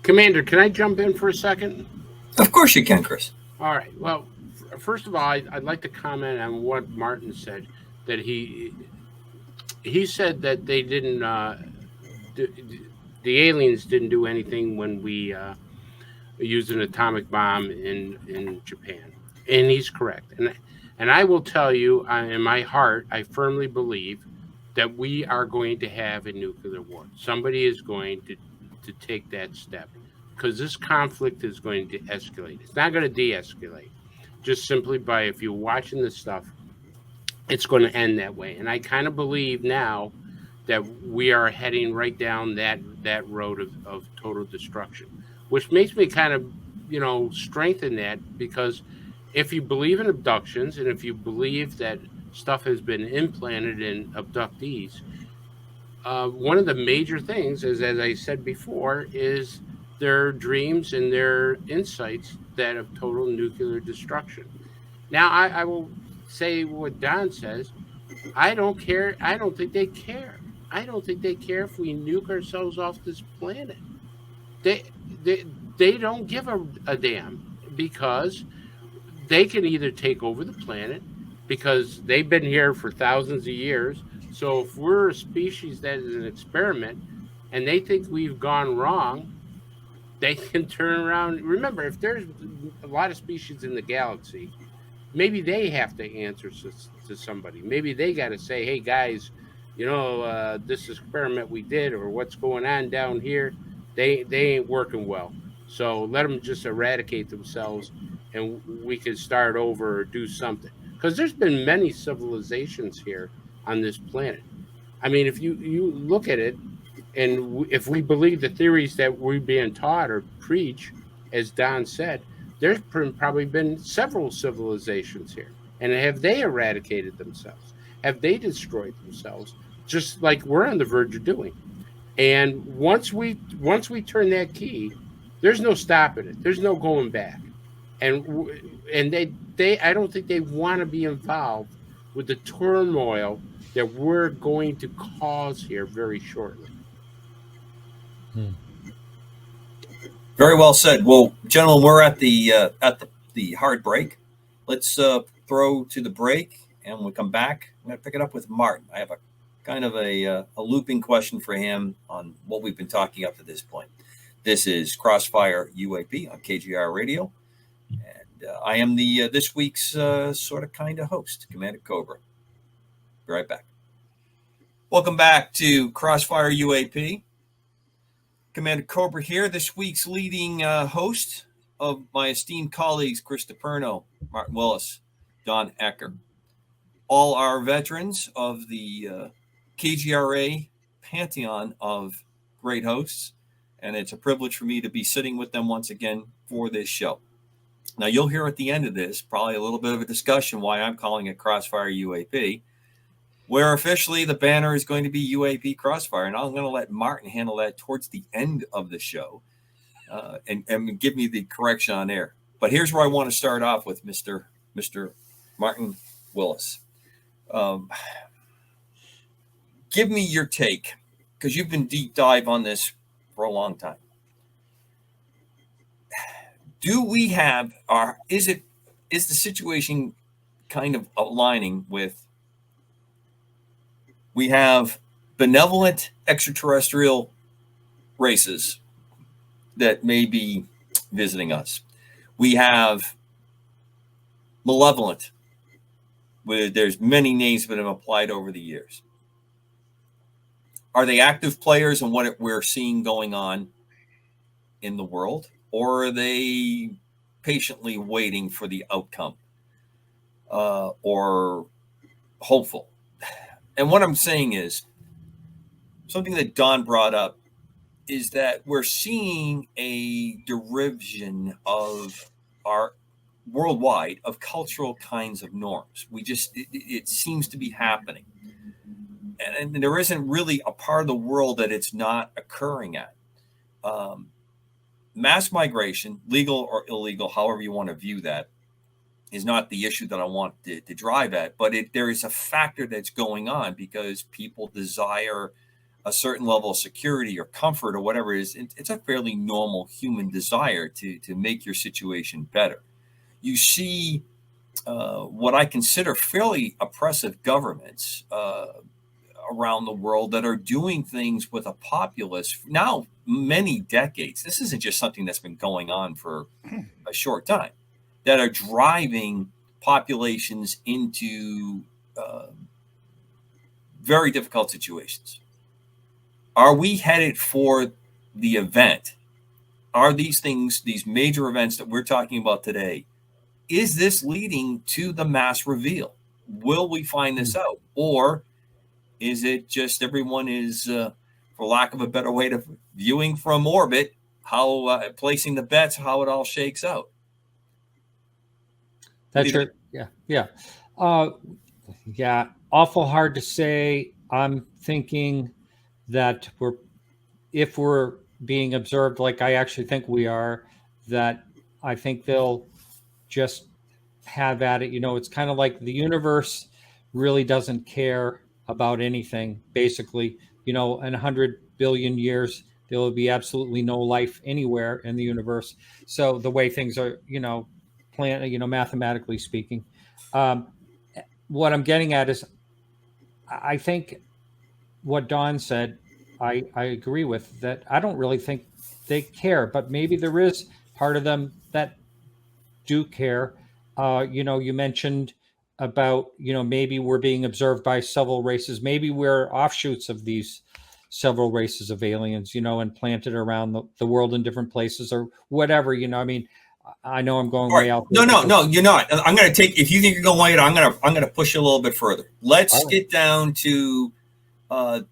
Commander, can I jump in for a second?
Of course you can, Chris.
All right. Well, first of all, I'd like to comment on what Martin said, that he said that they didn't, the aliens didn't do anything when we used an atomic bomb in Japan. And he's correct. And I will tell you, in my heart, I firmly believe that we are going to have a nuclear war. Somebody is going to take that step, because this conflict is going to escalate. It's not going to de-escalate. Just simply by, if you're watching this stuff, it's going to end that way. And I kind of believe now that we are heading right down that road of total destruction, which makes me kind of, strengthen that, because if you believe in abductions and if you believe that stuff has been implanted in abductees, one of the major things is, as I said before, is their dreams and their insights that of total nuclear destruction. Now, I will say what Don says. I don't care. I don't think they care. I don't think they care if we nuke ourselves off this planet. They they they don't give a damn because they can either take over the planet because they've been here for thousands of years. So if we're a species that is an experiment and they think we've gone wrong, they can turn around. Remember, if there's a lot of species in the galaxy, maybe they have to answer to somebody. Maybe they got to say, "Hey guys, this experiment we did, or what's going on down here, they ain't working well. So let them just eradicate themselves, and we can start over or do something." Because there's been many civilizations here on this planet. I mean, if you look at it, and if we believe the theories that we're being taught or preach, as Don said, there's probably been several civilizations here. And have they eradicated themselves? Have they destroyed themselves? Just like we're on the verge of doing. And once we turn that key, there's no stopping it. There's no going back. And they I don't think they want to be involved with the turmoil that we're going to cause here very shortly.
Very well said. Well, gentlemen, we're at the hard break. Let's throw to the break, and when we come back, I'm going to pick it up with Martin. I have a kind of a looping question for him on what we've been talking up to this point. This is Crossfire UAP on KGR Radio, and I am the this week's sort of kind of host, Commander Cobra. Be right back. Welcome back to Crossfire UAP. Commander Cobra here, this week's leading host of my esteemed colleagues, Chris DePerno, Martin Willis, Don Ecker. All are veterans of the KGRA pantheon of great hosts, and it's a privilege for me to be sitting with them once again for this show. Now, you'll hear at the end of this probably a little bit of a discussion why I'm calling it Crossfire UAP, where officially the banner is going to be UAP Crossfire. And I'm going to let Martin handle that towards the end of the show and give me the correction on air. But here's where I want to start off with Mr. Martin Willis. Give me your take, because you've been deep dive on this for a long time. Do we have, or is the situation kind of aligning with, we have benevolent extraterrestrial races that may be visiting us. We have malevolent, where there's many names that have been applied over the years. Are they active players in what we're seeing going on in the world, or are they patiently waiting for the outcome or hopeful? And what I'm saying is, something that Don brought up is that we're seeing a derision of our worldwide of cultural kinds of norms. It seems to be happening. And there isn't really a part of the world that it's not occurring at. Mass migration, legal or illegal, however you want to view that, is not the issue that I want to drive at, but there is a factor that's going on because people desire a certain level of security or comfort or whatever it is. It's a fairly normal human desire to make your situation better. You see what I consider fairly oppressive governments around the world that are doing things with a populace now many decades. This isn't just something that's been going on for a short time, that are driving populations into very difficult situations. Are we headed for the event? Are these things, these major events that we're talking about today, is this leading to the mass reveal? Will we find this out? Or is it just everyone is, for lack of a better way to viewing from orbit, how placing the bets, how it all shakes out?
That's your, yeah. Yeah, awful hard to say. I'm thinking that if we're being observed like I actually think we are, that I think they'll just have at it. It's kind of like the universe really doesn't care about anything, basically. In 100 billion years, there will be absolutely no life anywhere in the universe. So the way things are, mathematically speaking. What I'm getting at is, I think what Don said, I agree with that. I don't really think they care, but maybe there is part of them that do care. You mentioned about, maybe we're being observed by several races. Maybe we're offshoots of these several races of aliens, and planted around the world in different places or whatever. I mean, I know I'm going way out there.
No, you're not. I'm going to take. If you think you're going way out, I'm going to push you a little bit further. Let's get down to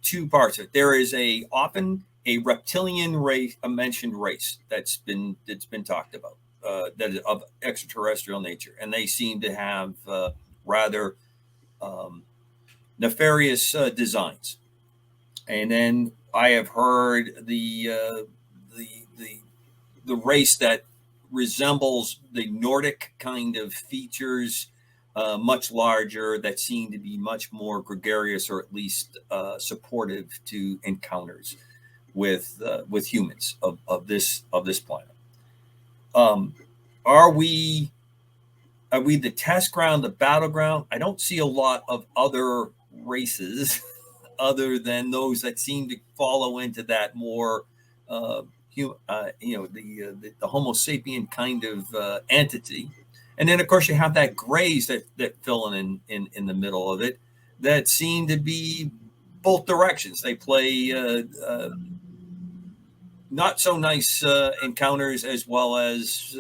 two parts of it. There is often a reptilian race, a mentioned race that's been talked about, that is of extraterrestrial nature, and they seem to have rather nefarious designs. And then I have heard the race that resembles the Nordic kind of features, much larger, that seem to be much more gregarious, or at least supportive to encounters with humans of this planet. Are we the test ground, the battleground? I don't see a lot of other races other than those that seem to follow into that more the Homo sapien kind of entity. And then, of course, you have that grays that fill in the middle of it, that seem to be both directions. They play not so nice encounters, as well as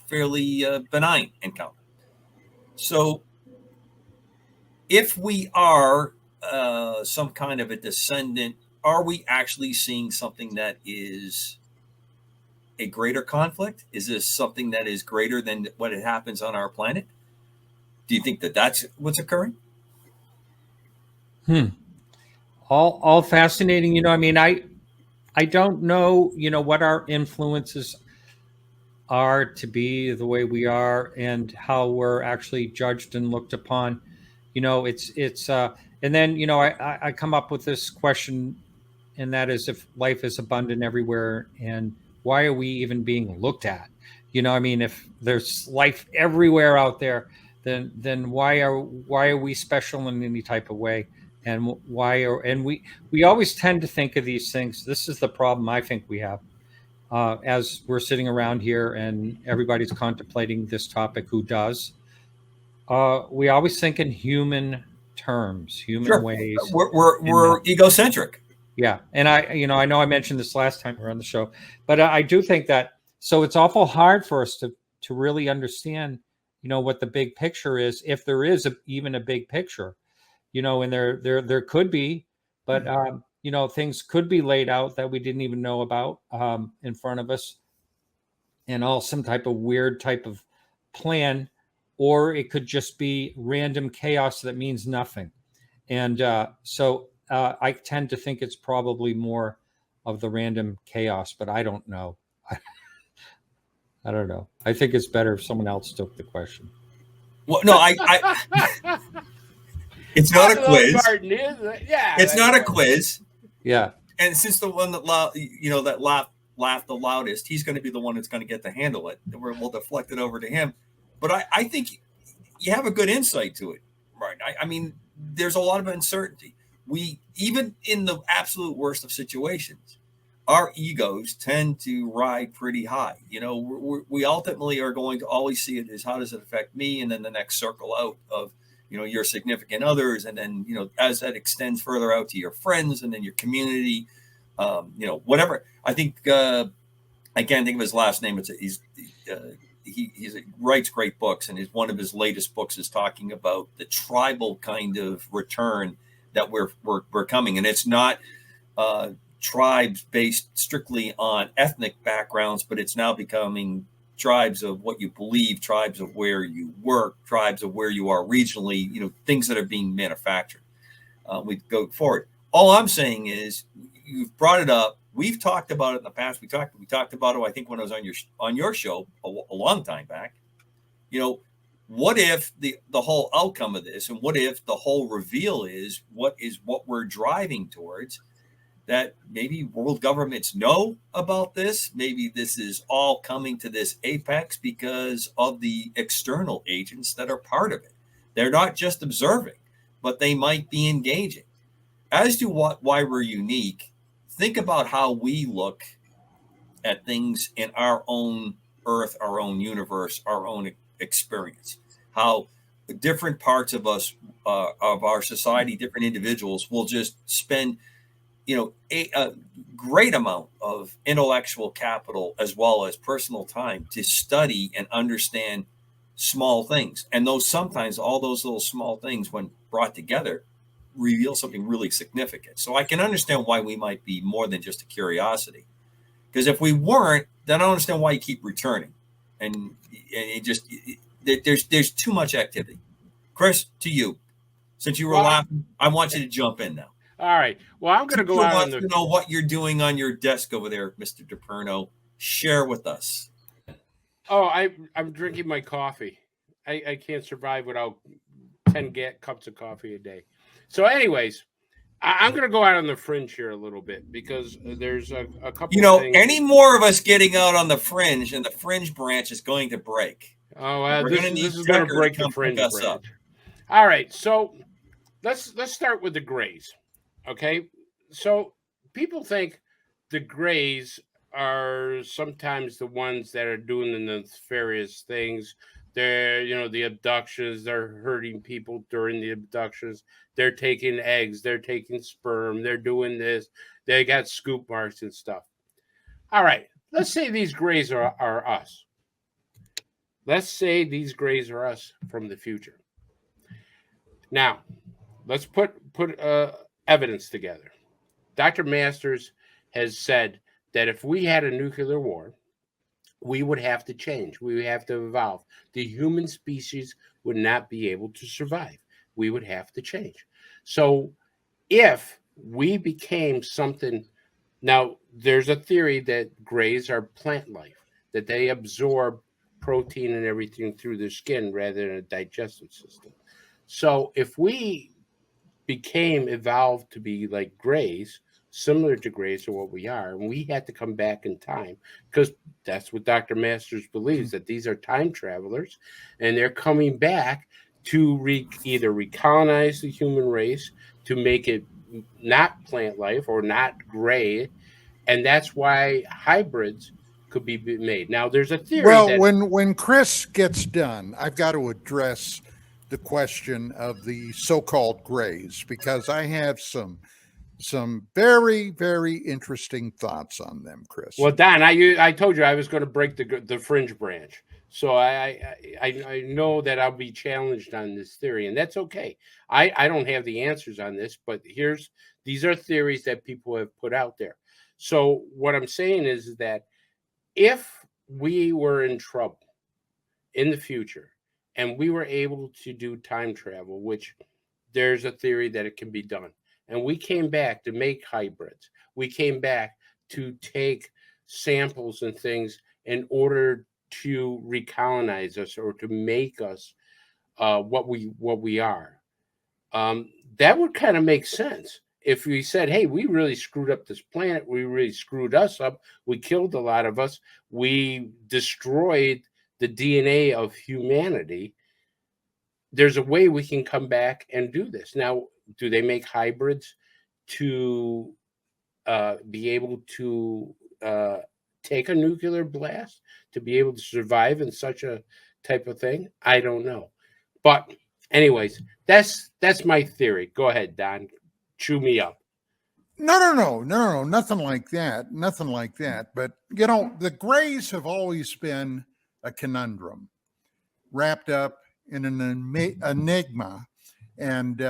fairly benign encounters. So if we are some kind of a descendant, are we actually seeing something that is a greater conflict? Is this something that is greater than what it happens on our planet? Do you think that that's what's occurring?
All fascinating. I mean, I don't know, what our influences are to be the way we are, and how we're actually judged and looked upon. It's and then, I come up with this question, and that is, if life is abundant everywhere, and why are we even being looked at? I mean, if there's life everywhere out there, then why are we special in any type of way? And we always tend to think of these things. This is the problem I think we have, as we're sitting around here and everybody's contemplating this topic. Who does? We always think in human terms, human ways.
We're egocentric.
Yeah, and I know I mentioned this last time we were on the show, but I do think that. So it's awful hard for us to really understand, what the big picture is, if there is even a big picture. And there could be, but things could be laid out that we didn't even know about in front of us, and all some type of weird type of plan, or it could just be random chaos that means nothing. And so I tend to think it's probably more of the random chaos, but I don't know. I don't know. I think it's better if someone else took the question.
Well, no, it's not a quiz.
Martin, yeah,
it's not a quiz.
Yeah.
And since the one that laughed the loudest, he's going to be the one that's going to get to handle it. We'll deflect it over to him. But I think you have a good insight to it, right? I mean, there's a lot of uncertainty. We, even in the absolute worst of situations, our egos tend to ride pretty high. We ultimately are going to always see it as, how does it affect me? And then the next circle out of, your significant others. And then, as that extends further out to your friends, and then your community, whatever. I think, I can't think of his last name. He writes great books, and one of his latest books is talking about the tribal kind of return that we're coming. And it's not tribes based strictly on ethnic backgrounds, but it's now becoming tribes of what you believe, tribes of where you work, tribes of where you are regionally, things that are being manufactured. We go forward. All I'm saying is you've brought it up. We've talked about it in the past. We talked about it, I think, when I was on your show a long time back. What if the whole outcome of this, and what if the whole reveal is what we're driving towards, that maybe world governments know about this? Maybe this is all coming to this apex because of the external agents that are part of it. They're not just observing, but they might be engaging. As to why we're unique, think about how we look at things in our own earth, our own universe, our own experience. How different parts of us, of our society, different individuals will just spend, a great amount of intellectual capital as well as personal time to study and understand small things. And all those little small things, when brought together, reveal something really significant. So I can understand why we might be more than just a curiosity. Because if we weren't, then I don't understand why you keep returning. And there's too much activity. Chris, to you, since you were laughing, I want you to jump in now.
All right. Well, I'm going to go out
to know what you're doing on your desk over there, Mr. DePerno. Share with us.
Oh, I'm drinking my coffee. I can't survive without 10 cups of coffee a day. So, anyways, I'm going to go out on the fringe here a little bit because there's a couple of things.
Any more of us getting out on the fringe, and the fringe branch is going to break.
Oh, this is going to break the fringe branch. Up. All right, so let's start with the grays. Okay, so people think the grays are sometimes the ones that are doing the nefarious things. They're, the abductions, they're hurting people during the abductions. They're taking eggs, they're taking sperm, they're doing this. They got scoop marks and stuff. All right, let's say these grays are us. Let's say these grays are us from the future. Now, let's put evidence together. Dr. Masters has said that if we had a nuclear war, we would have to change. We would have to evolve. The human species would not be able to survive. We would have to change. So if we became something, now there's a theory that grays are plant life, that they absorb protein and everything through their skin rather than a digestive system. So if we evolved to be like grays, similar to grays or what we are, and we had to come back in time, because that's what Dr. Masters believes, that these are time travelers, and they're coming back to either recolonize the human race, to make it not plant life or not gray, and that's why hybrids could be made. Now, there's a theory.
Well, when Chris gets done, I've got to address the question of the so-called grays, because I have some very, very interesting thoughts on them, Chris.
Well, Don, I told you I was going to break the fringe branch, so I know that I'll be challenged on this theory, and that's okay. I don't have the answers on this, but these are theories that people have put out there. So what I'm saying is that if we were in trouble in the future and we were able to do time travel, which there's a theory that it can be done, and we came back to make hybrids, we came back to take samples and things in order to recolonize us or to make us what we are, that would kind of make sense. If we said, hey, we really screwed up this planet, we really screwed us up, we killed a lot of us, we destroyed the DNA of humanity, there's a way we can come back and do this. Now, do they make hybrids to be able to take a nuclear blast, to be able to survive in such a type of thing? I don't know. But anyways, that's my theory. Go ahead, Don. Chew me up.
No, nothing like that. Nothing like that. But, the grays have always been a conundrum wrapped up in an enigma. And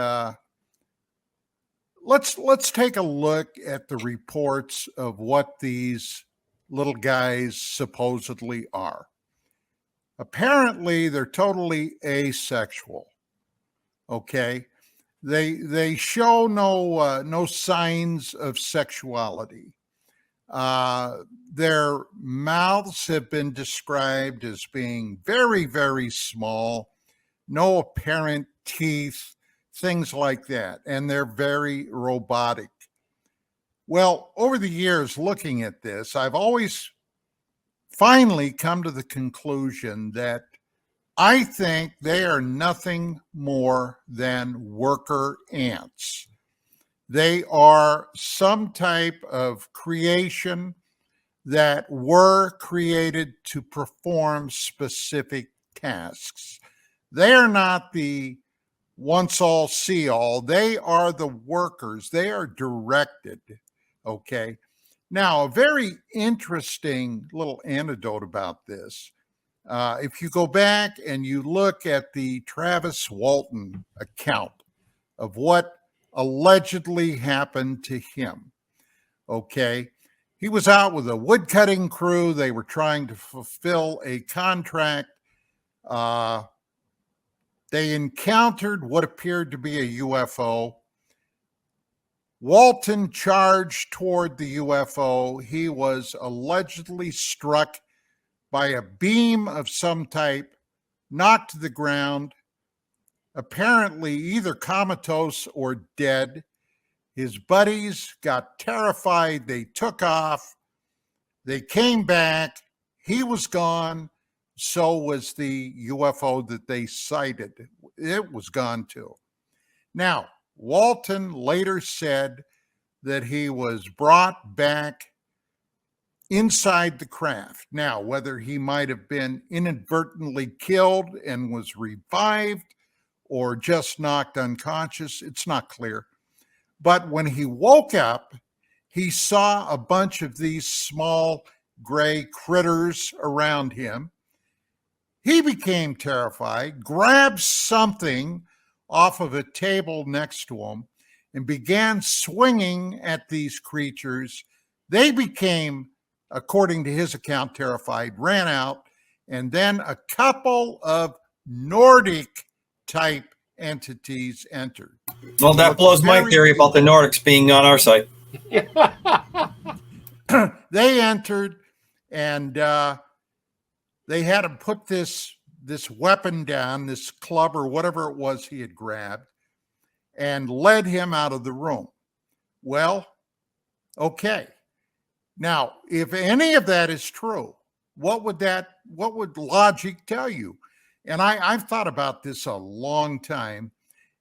let's take a look at the reports of what these little guys supposedly are. Apparently, they're totally asexual. Okay, they show no signs of sexuality. Their mouths have been described as being very, very small, no apparent teeth, things like that, and they're very robotic. Well, over the years looking at this, I've always finally come to the conclusion that I think they are nothing more than worker ants. They are some type of creation that were created to perform specific tasks. They are not the once all, see all. They are the workers. They are directed. Okay. Now, a very interesting little anecdote about this. If you go back and you look at the Travis Walton account of what allegedly happened to him, okay, he was out with a woodcutting crew. They were trying to fulfill a contract. They encountered what appeared to be a UFO. Walton charged toward the UFO. He was allegedly struck by a beam of some type, knocked to the ground, apparently either comatose or dead. His buddies got terrified. They took off. They came back. He was gone. So was the UFO that they sighted. It was gone too. Now, Walton later said that he was brought back inside the craft. Now, whether he might have been inadvertently killed and was revived or just knocked unconscious, it's not clear. But when he woke up, he saw a bunch of these small gray critters around him. He became terrified, grabbed something off of a table next to him, and began swinging at these creatures. They became, according to his account, terrified, ran out, and then a couple of Nordic type entities entered.
Well, that blows my theory about the Nordics being on our side.
They entered, and they had him put this weapon down, this club or whatever it was he had grabbed, and led him out of the room. Well, okay. Now, if any of that is true, what would logic tell you? And I've thought about this a long time,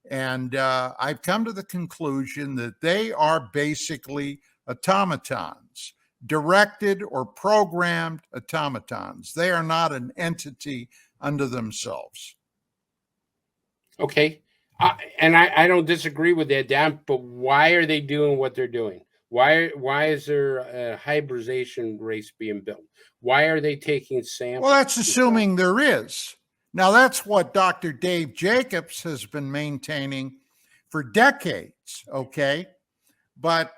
and I've come to the conclusion that they are basically automatons, directed or programmed automatons. They are not an entity unto themselves.
Okay. And I don't disagree with that, Dan, but why are they doing what they're doing? Why is there a hybridization race being built? Why are they taking samples?
Well, that's assuming there is. Now, that's what Dr. Dave Jacobs has been maintaining for decades, okay? But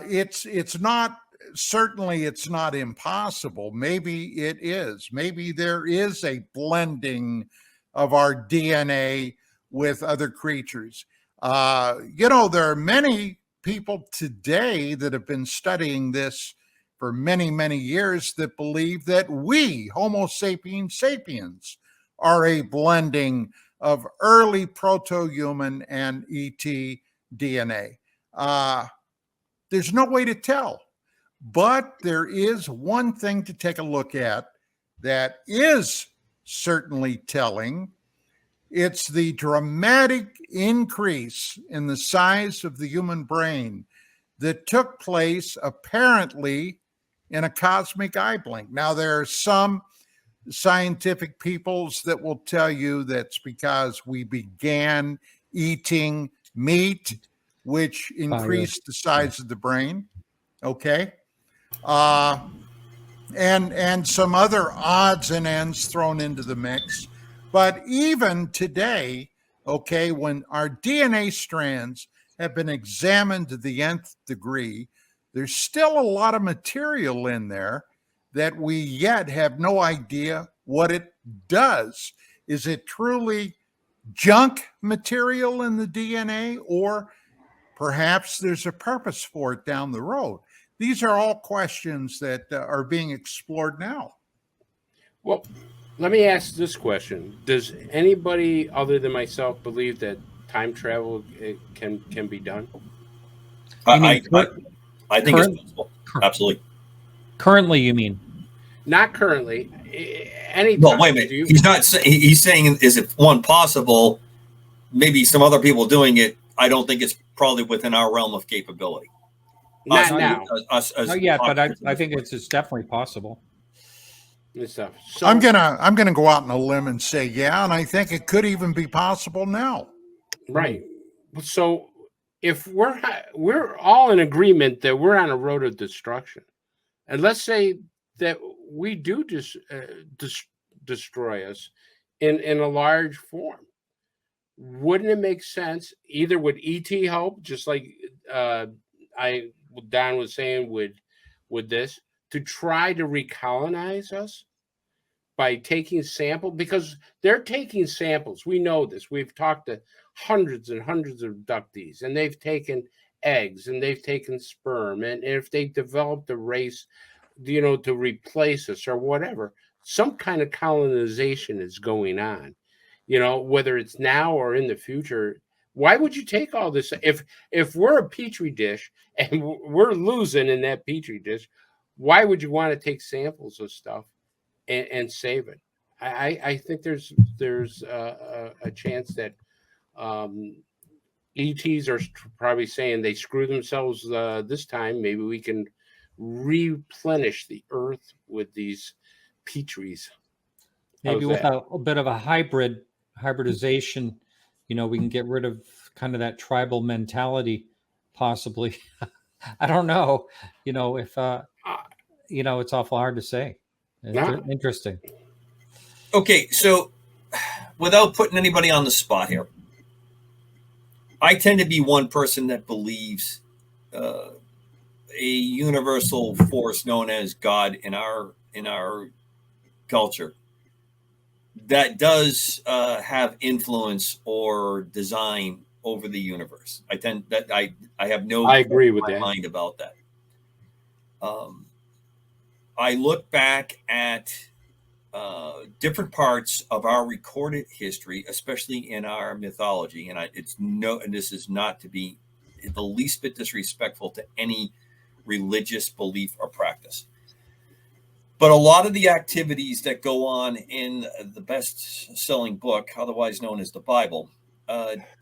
it's not, certainly it's not impossible. Maybe it is. Maybe there is a blending of our DNA with other creatures. There are many people today that have been studying this for many, many years that believe that we, Homo sapiens sapiens, are a blending of early proto-human and ET DNA. There's no way to tell, but there is one thing to take a look at that is certainly telling. It's the dramatic increase in the size of the human brain that took place apparently in a cosmic eye blink. Now, there are some scientific peoples that will tell you that's because we began eating meat, which increased the size of the brain. Okay. And some other odds and ends thrown into the mix. But even today, okay, when our DNA strands have been examined to the nth degree, there's still a lot of material in there that we yet have no idea what it does. Is it truly junk material in the DNA, or perhaps there's a purpose for it down the road? These are all questions that are being explored now.
Well, let me ask this question: does anybody other than myself believe that time travel can be done?
You mean
I think it's possible. Absolutely.
Currently, you mean?
Not currently. Anytime.
Well, wait a minute. He's not. He's saying, is it one possible? Maybe some other people doing it. I don't think it's probably within our realm of capability.
Not now.
Not yet, but I think it's definitely possible.
So,
I'm gonna go out on a limb and say yeah, and I think it could even be possible now.
Right. So if we're all in agreement that we're on a road of destruction, and let's say that we do destroy us in a large form, wouldn't it make sense? Either would ET help, just like Don was saying, with this, to try to recolonize us by taking samples, because they're taking samples. We know this. We've talked to hundreds and hundreds of abductees, and they've taken eggs and they've taken sperm, and if they developed a race, to replace us or whatever, some kind of colonization is going on, whether it's now or in the future. Why would you take all this? If we're a petri dish and we're losing in that petri dish, why would you want to take samples of stuff and save it? I think there's a chance that ETs are probably saying they screw themselves this time. Maybe we can replenish the earth with these petries.
Maybe with a bit of a hybridization, we can get rid of kind of that tribal mentality, possibly. I don't know. If it's awful hard to say. Interesting.
Okay, so without putting anybody on the spot here, I tend to be one person that believes a universal force known as God in our culture that does have influence or design over the universe. I have no
I agree with that.
mind about that. I look back at different parts of our recorded history, especially in our mythology, and this is not to be the least bit disrespectful to any religious belief or practice. But a lot of the activities that go on in the best-selling book, otherwise known as the Bible,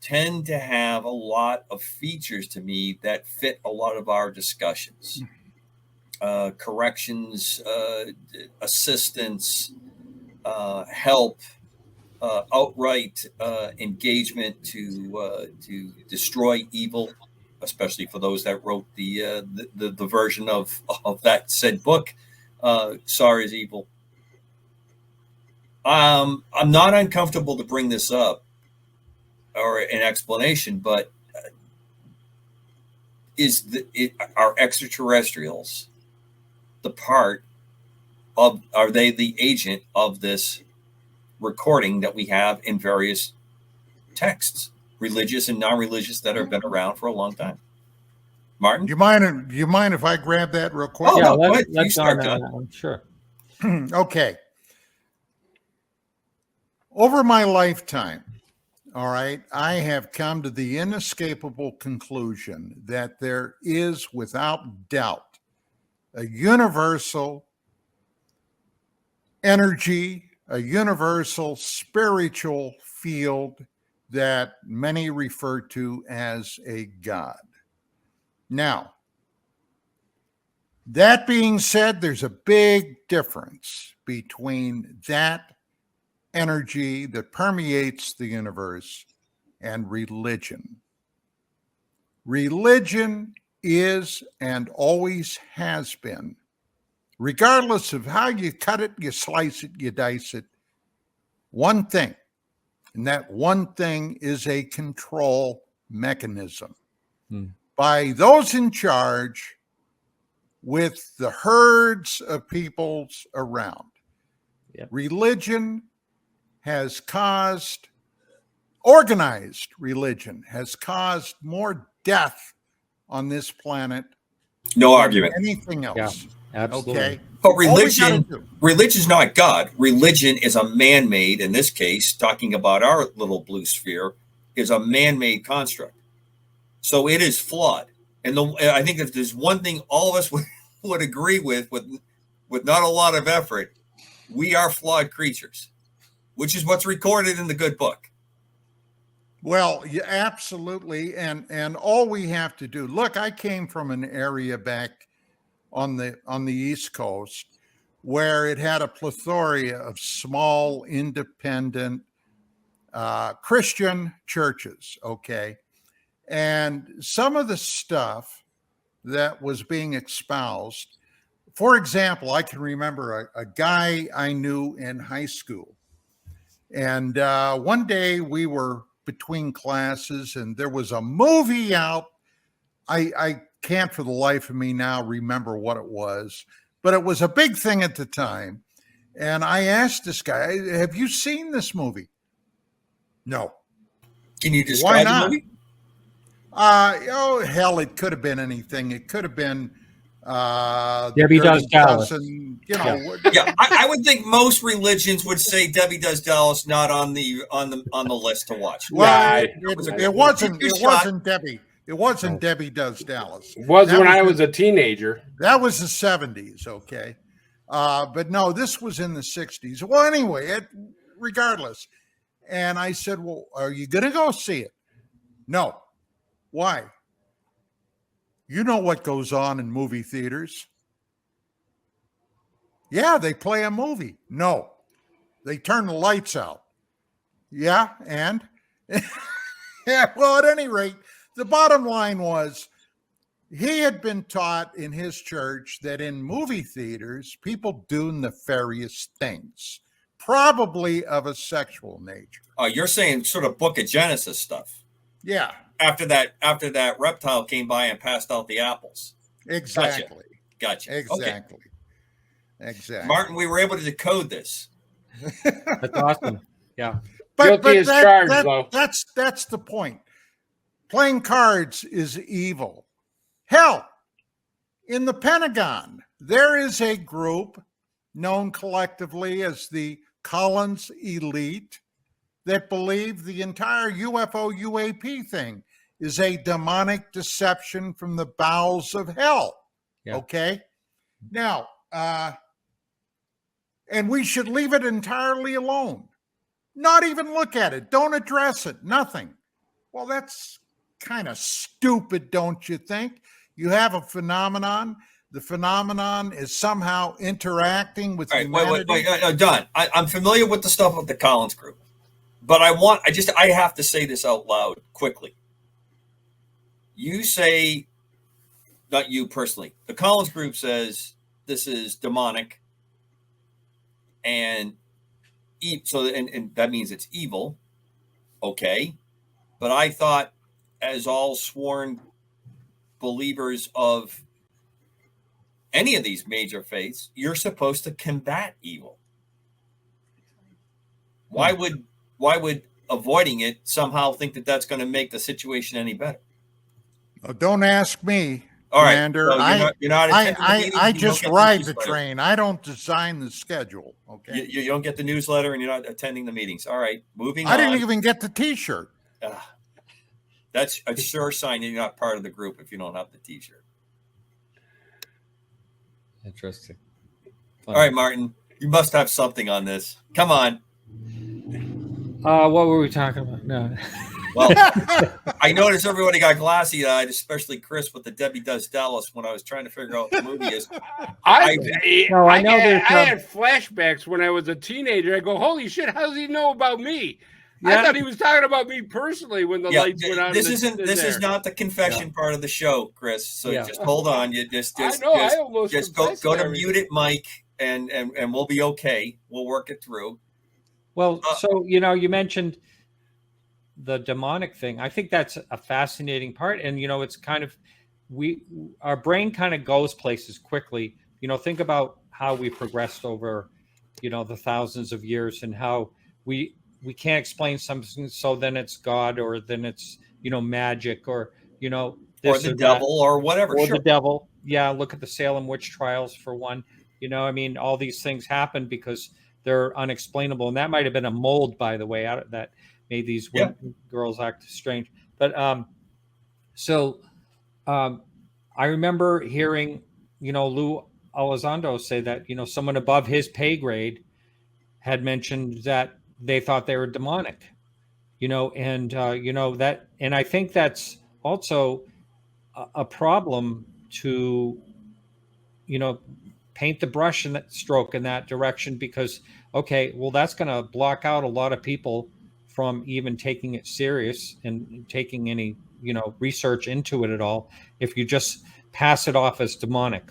tend to have a lot of features to me that fit a lot of our discussions. Corrections, assistance, help, outright engagement to destroy evil, especially for those that wrote the version of that said book. Sorry is evil. I'm not uncomfortable to bring this up or an explanation, but are extraterrestrials are they the agent of this recording that we have in various texts, religious and non-religious, that have been around for a long time? Martin,
Do you mind if I grab that real quick?
Oh,
Yeah,
no, go ahead.
let's
You start, John.
Sure.
Okay. Over my lifetime, all right, I have come to the inescapable conclusion that there is, without doubt, a universal energy, a universal spiritual field that many refer to as a God. Now, that being said, there's a big difference between that energy that permeates the universe and religion. Religion is and always has been, regardless of how you cut it, you slice it, you dice it, one thing. And that one thing is a control mechanism by those in charge with the herds of peoples around.
Yep.
Organized religion has caused more death on this planet
No
than
argument.
anything else.
Absolutely.
Okay.
But
All we gotta do-
religion is not God. Religion is a man-made, in this case, talking about our little blue sphere, is a man-made construct. So it is flawed. And I think if there's one thing all of us would agree with not a lot of effort, we are flawed creatures, which is what's recorded in the good book.
Well, yeah, absolutely. And all we have to do, look, I came from an area back on the East Coast where it had a plethora of small, independent Christian churches. Okay. And some of the stuff that was being espoused, for example, I can remember a guy I knew in high school. And one day we were between classes and there was a movie out. I can't for the life of me now remember what it was, but it was a big thing at the time. And I asked this guy, have you seen this movie? No.
Can you describe the movie?
Oh, hell, it could have been anything. It could have been
Debbie Does Dallas.
And,
Yeah, I would think most religions would say Debbie Does Dallas not on the list to watch.
Well,
Yeah,
it wasn't Debbie. It wasn't Debbie Does Dallas.
It was when I was a teenager.
That was the 70s, okay? But no, this was in the 60s. Well, anyway, regardless. And I said, well, are you going to go see it? No. Why? You know what goes on in movie theaters? Yeah, they play a movie. No, they turn the lights out. Yeah, and? Yeah, well, at any rate, the bottom line was he had been taught in his church that in movie theaters, people do nefarious things, probably of a sexual nature.
Oh, you're saying sort of Book of Genesis stuff.
Yeah.
After that reptile came by and passed out the apples.
Exactly.
Gotcha.
Exactly.
Okay.
Exactly.
Martin, we were able to decode this.
That's awesome. Yeah.
Guilty as charged, though.
That's the point. Playing cards is evil. Hell, in the Pentagon, there is a group known collectively as the Collins Elite that believe the entire UFO UAP thing is a demonic deception from the bowels of hell. Yeah. Okay. Now, and we should leave it entirely alone. Not even look at it. Don't address it. Nothing. Well, that's kind of stupid, don't you think? You have a phenomenon. The phenomenon is somehow interacting with humanity.
Wait, Don, I'm familiar with the stuff with the Collins group, but I have to say this out loud quickly. You say, not you personally, the Collins group says this is demonic, and that means it's evil. Okay. But I thought, as all sworn believers of any of these major faiths, you're supposed to combat evil. Why would avoiding it somehow think that that's going to make the situation any better?
Oh, don't ask me,
all
Commander.
Right. So you're not
I just ride the train. I don't design the schedule. Okay.
You don't get the newsletter and you're not attending the meetings. All right. Moving on.
I didn't even get the T-shirt.
That's a sure sign that you're not part of the group if you don't have the T-shirt.
Interesting.
All right, Martin. You must have something on this. Come on.
What were we talking about? No.
Well, I noticed everybody got glassy-eyed, especially Chris with the Debbie Does Dallas when I was trying to figure out what the movie is.
I
had
flashbacks when I was a teenager. I go, holy shit, how does he know about me? Yeah. I thought he was talking about me personally when the lights went on.
This is not the confession part of the show, Chris. So just hold on. You just go to mute it, Mike, and we'll be okay. We'll work it through.
Well, so you mentioned the demonic thing. I think that's a fascinating part, and it's kind of our brain kind of goes places quickly. Think about how we progressed over the thousands of years, and how we can't explain something, so then it's God, or then it's magic, or
or
this
the
or that,
devil or whatever.
or
Sure.
the devil. Yeah, look at the Salem witch trials for one. I mean, all these things happen because they're unexplainable, and that might have been a mold, by the way, that made these
Yeah.
girls act strange. But so I remember hearing Lou Elizondo say that someone above his pay grade had mentioned that they thought they were demonic, and that, and I think that's also a problem to paint the brush in that stroke in that direction, because okay, well, that's going to block out a lot of people from even taking it serious and taking any research into it at all, if you just pass it off as demonic.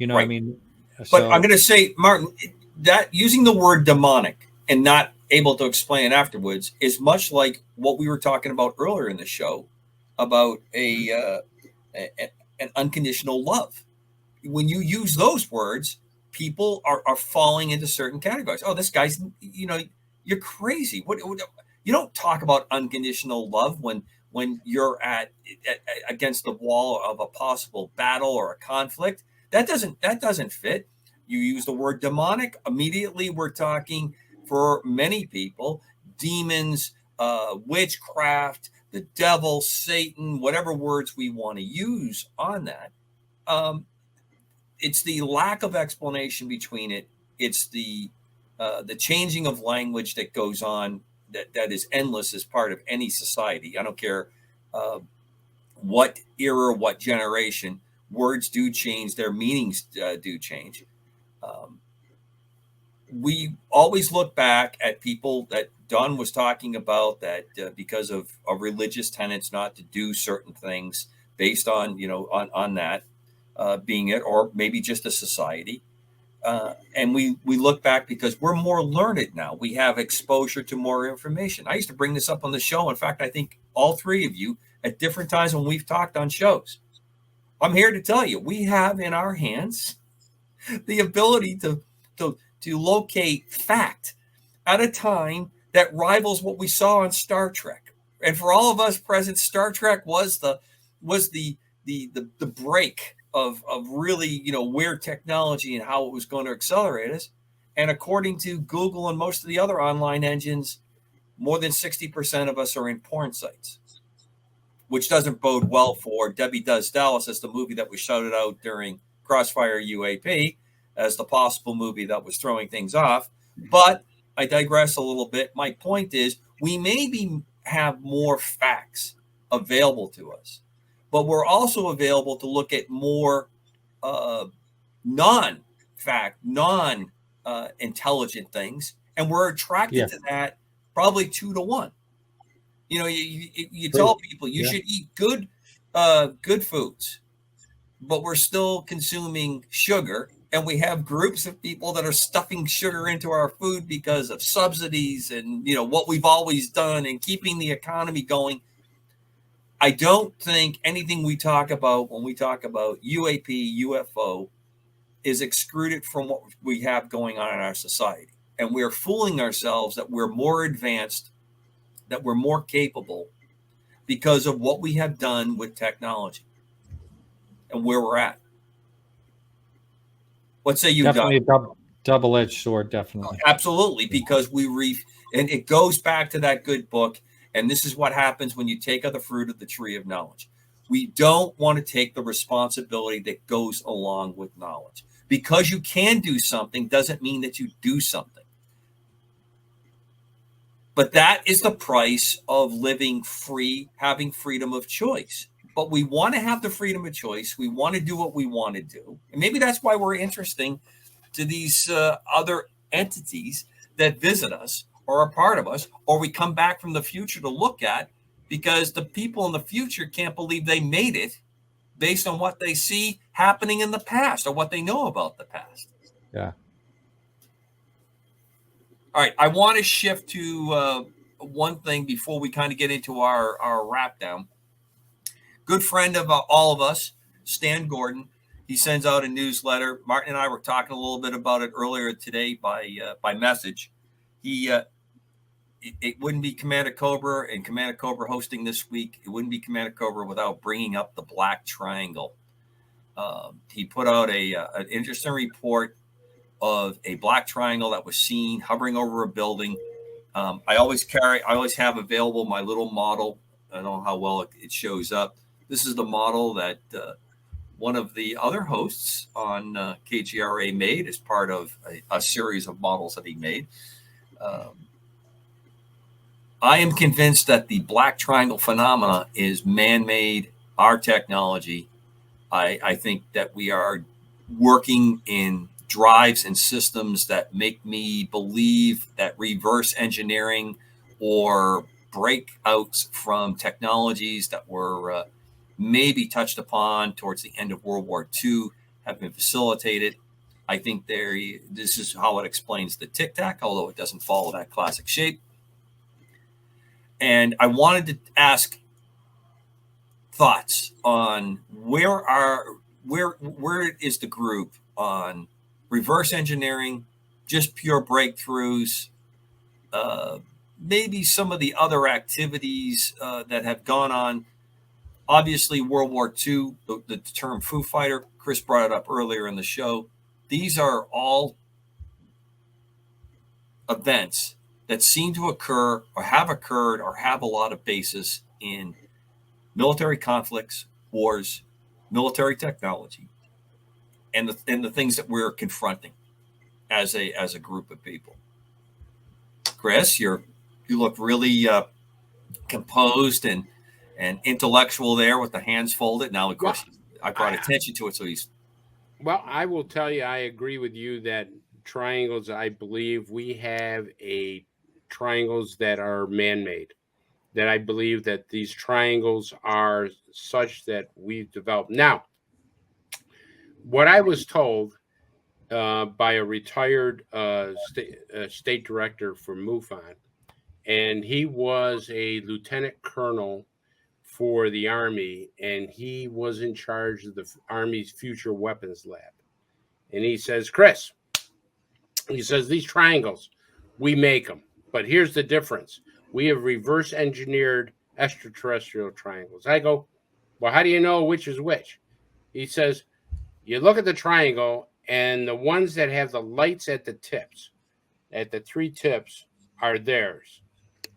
I
Right.
mean,
But I'm
so
going to say, Martin, that using the word demonic and not able to explain it afterwards is much like what we were talking about earlier in the show about an unconditional love. When you use those words, people are falling into certain categories. Oh, this guy's, you're crazy. What you don't talk about unconditional love when you're against the wall of a possible battle or a conflict. That doesn't fit. You use the word demonic, immediately we're talking, for many people, demons, witchcraft, the devil, Satan, whatever words we want to use on that. It's the lack of explanation between it. It's the changing of language that goes on, that is endless as part of any society. I don't care what era, what generation. Words do change. Their meanings do change. We always look back at people that Don was talking about, that because of religious tenets, not to do certain things based on on that being it, or maybe just a society. And we look back because we're more learned now. We have exposure to more information. I used to bring this up on the show. In fact, I think all three of you at different times when we've talked on shows. I'm here to tell you, we have in our hands the ability to locate fact at a time that rivals what we saw on Star Trek. And for all of us present, Star Trek was the break of really where technology and how it was going to accelerate us. And according to Google and most of the other online engines, more than 60% of us are in porn sites, which doesn't bode well for Debbie Does Dallas as the movie that we shouted out during Crossfire UAP as the possible movie that was throwing things off. But I digress a little bit. My point is, we maybe have more facts available to us, but we're also available to look at more non-fact, non-intelligent things, and we're attracted to that probably 2 to 1. You tell people you should eat good foods, but we're still consuming sugar, and we have groups of people that are stuffing sugar into our food because of subsidies and what we've always done and keeping the economy going. I don't think anything we talk about when we talk about UAP, UFO is excluded from what we have going on in our society. And we're fooling ourselves that we're more advanced, that we're more capable because of what we have done with technology and where we're at. What say you,
definitely
Doug?
Double-edged sword, definitely.
Absolutely, because and it goes back to that good book. And this is what happens when you take of the fruit of the tree of knowledge. We don't want to take the responsibility that goes along with knowledge. Because you can do something doesn't mean that you do something. But that is the price of living free, having freedom of choice. But we want to have the freedom of choice. We want to do what we want to do. And maybe that's why we're interesting to these other entities that visit us or are part of us, or we come back from the future to look at, because the people in the future can't believe they made it based on what they see happening in the past or what they know about the past.
Yeah.
All right. I want to shift to one thing before we kind of get into our wrap down. Good friend of all of us, Stan Gordon, He sends out a newsletter. Martin and I were talking a little bit about it earlier today by message. It wouldn't be Commander Cobra and Commander Cobra hosting this week. It wouldn't be Commander Cobra without bringing up the Black Triangle. He put out an interesting report of a black triangle that was seen hovering over a building. I always have available my little model. I don't know how well it shows up. This is the model that one of the other hosts on KGRA made as part of a series of models that he made. I am convinced that the black triangle phenomena is man-made, our technology. I think that we are working in drives and systems that make me believe that reverse engineering or breakouts from technologies that were maybe touched upon towards the end of World War II have been facilitated. I think this is how it explains the tic-tac, although it doesn't follow that classic shape. And I wanted to ask thoughts on where is the group on reverse engineering, just pure breakthroughs, maybe some of the other activities that have gone on. Obviously, World War II, the term Foo Fighter, Chris brought it up earlier in the show. These are all events that seem to occur or have occurred or have a lot of basis in military conflicts, wars, military technology, and the things that we're confronting as a group of people. Chris, you look really composed and intellectual there with the hands folded. Now, of course, I brought attention to it, so he's.
Well, I will tell you, I agree with you that triangles, I believe we have triangles that are man-made, that I believe that these triangles are such that we've developed. Now, what I was told by a retired state director for MUFON, and he was a lieutenant colonel for the Army, and he was in charge of the Army's Future Weapons Lab. And he says, Chris, he says, these triangles, we make them. But here's the difference. We have reverse engineered extraterrestrial triangles. I go, well, how do you know which is which? He says, you look at the triangle, and the ones that have the lights at the tips, at the three tips, are theirs.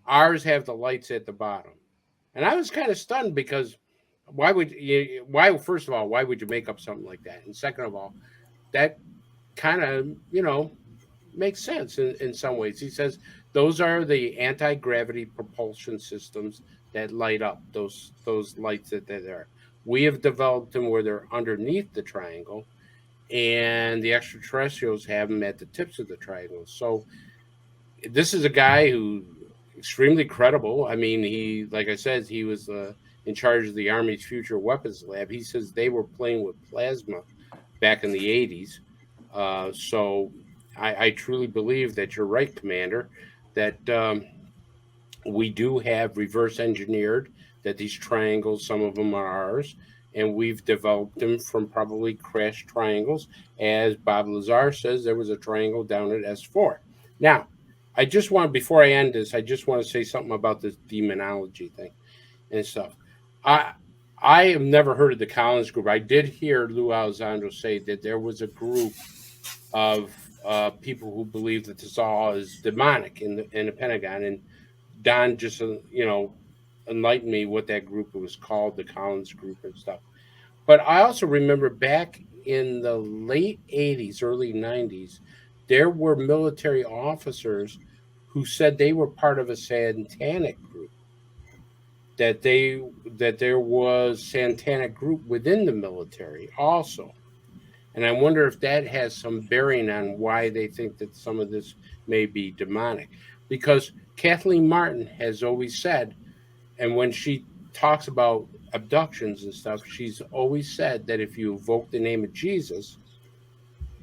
Ours have the lights at the bottom. And I was kind of stunned because first of all, why would you make up something like that? And second of all, that kind of, makes sense in some ways. He says those are the anti-gravity propulsion systems that light up those lights that they're there. We have developed them where they're underneath the triangle, and the extraterrestrials have them at the tips of the triangle. So this is a guy who extremely credible. I mean, he, like I said, he was in charge of the Army's Future Weapons Lab. He says they were playing with plasma back in the 80s. So I truly believe that you're right, Commander, that we do have reverse engineered, that these triangles, some of them are ours, and we've developed them from probably crashed triangles. As Bob Lazar says, there was a triangle down at S4. Now, before I end this, I just want to say something about this demonology thing and stuff. I have never heard of the Collins Group. I did hear Lou Alessandro say that there was a group of people who believe that this all is demonic in the Pentagon, and Don just enlightened me what that group was called, the Collins Group and stuff. But I also remember back in the late 80s, early 90s, there were military officers who said they were part of a satanic group, that there was satanic group within the military also. And I wonder if that has some bearing on why they think that some of this may be demonic. Because Kathleen Martin has always said, and when she talks about abductions and stuff, she's always said that if you evoke the name of Jesus,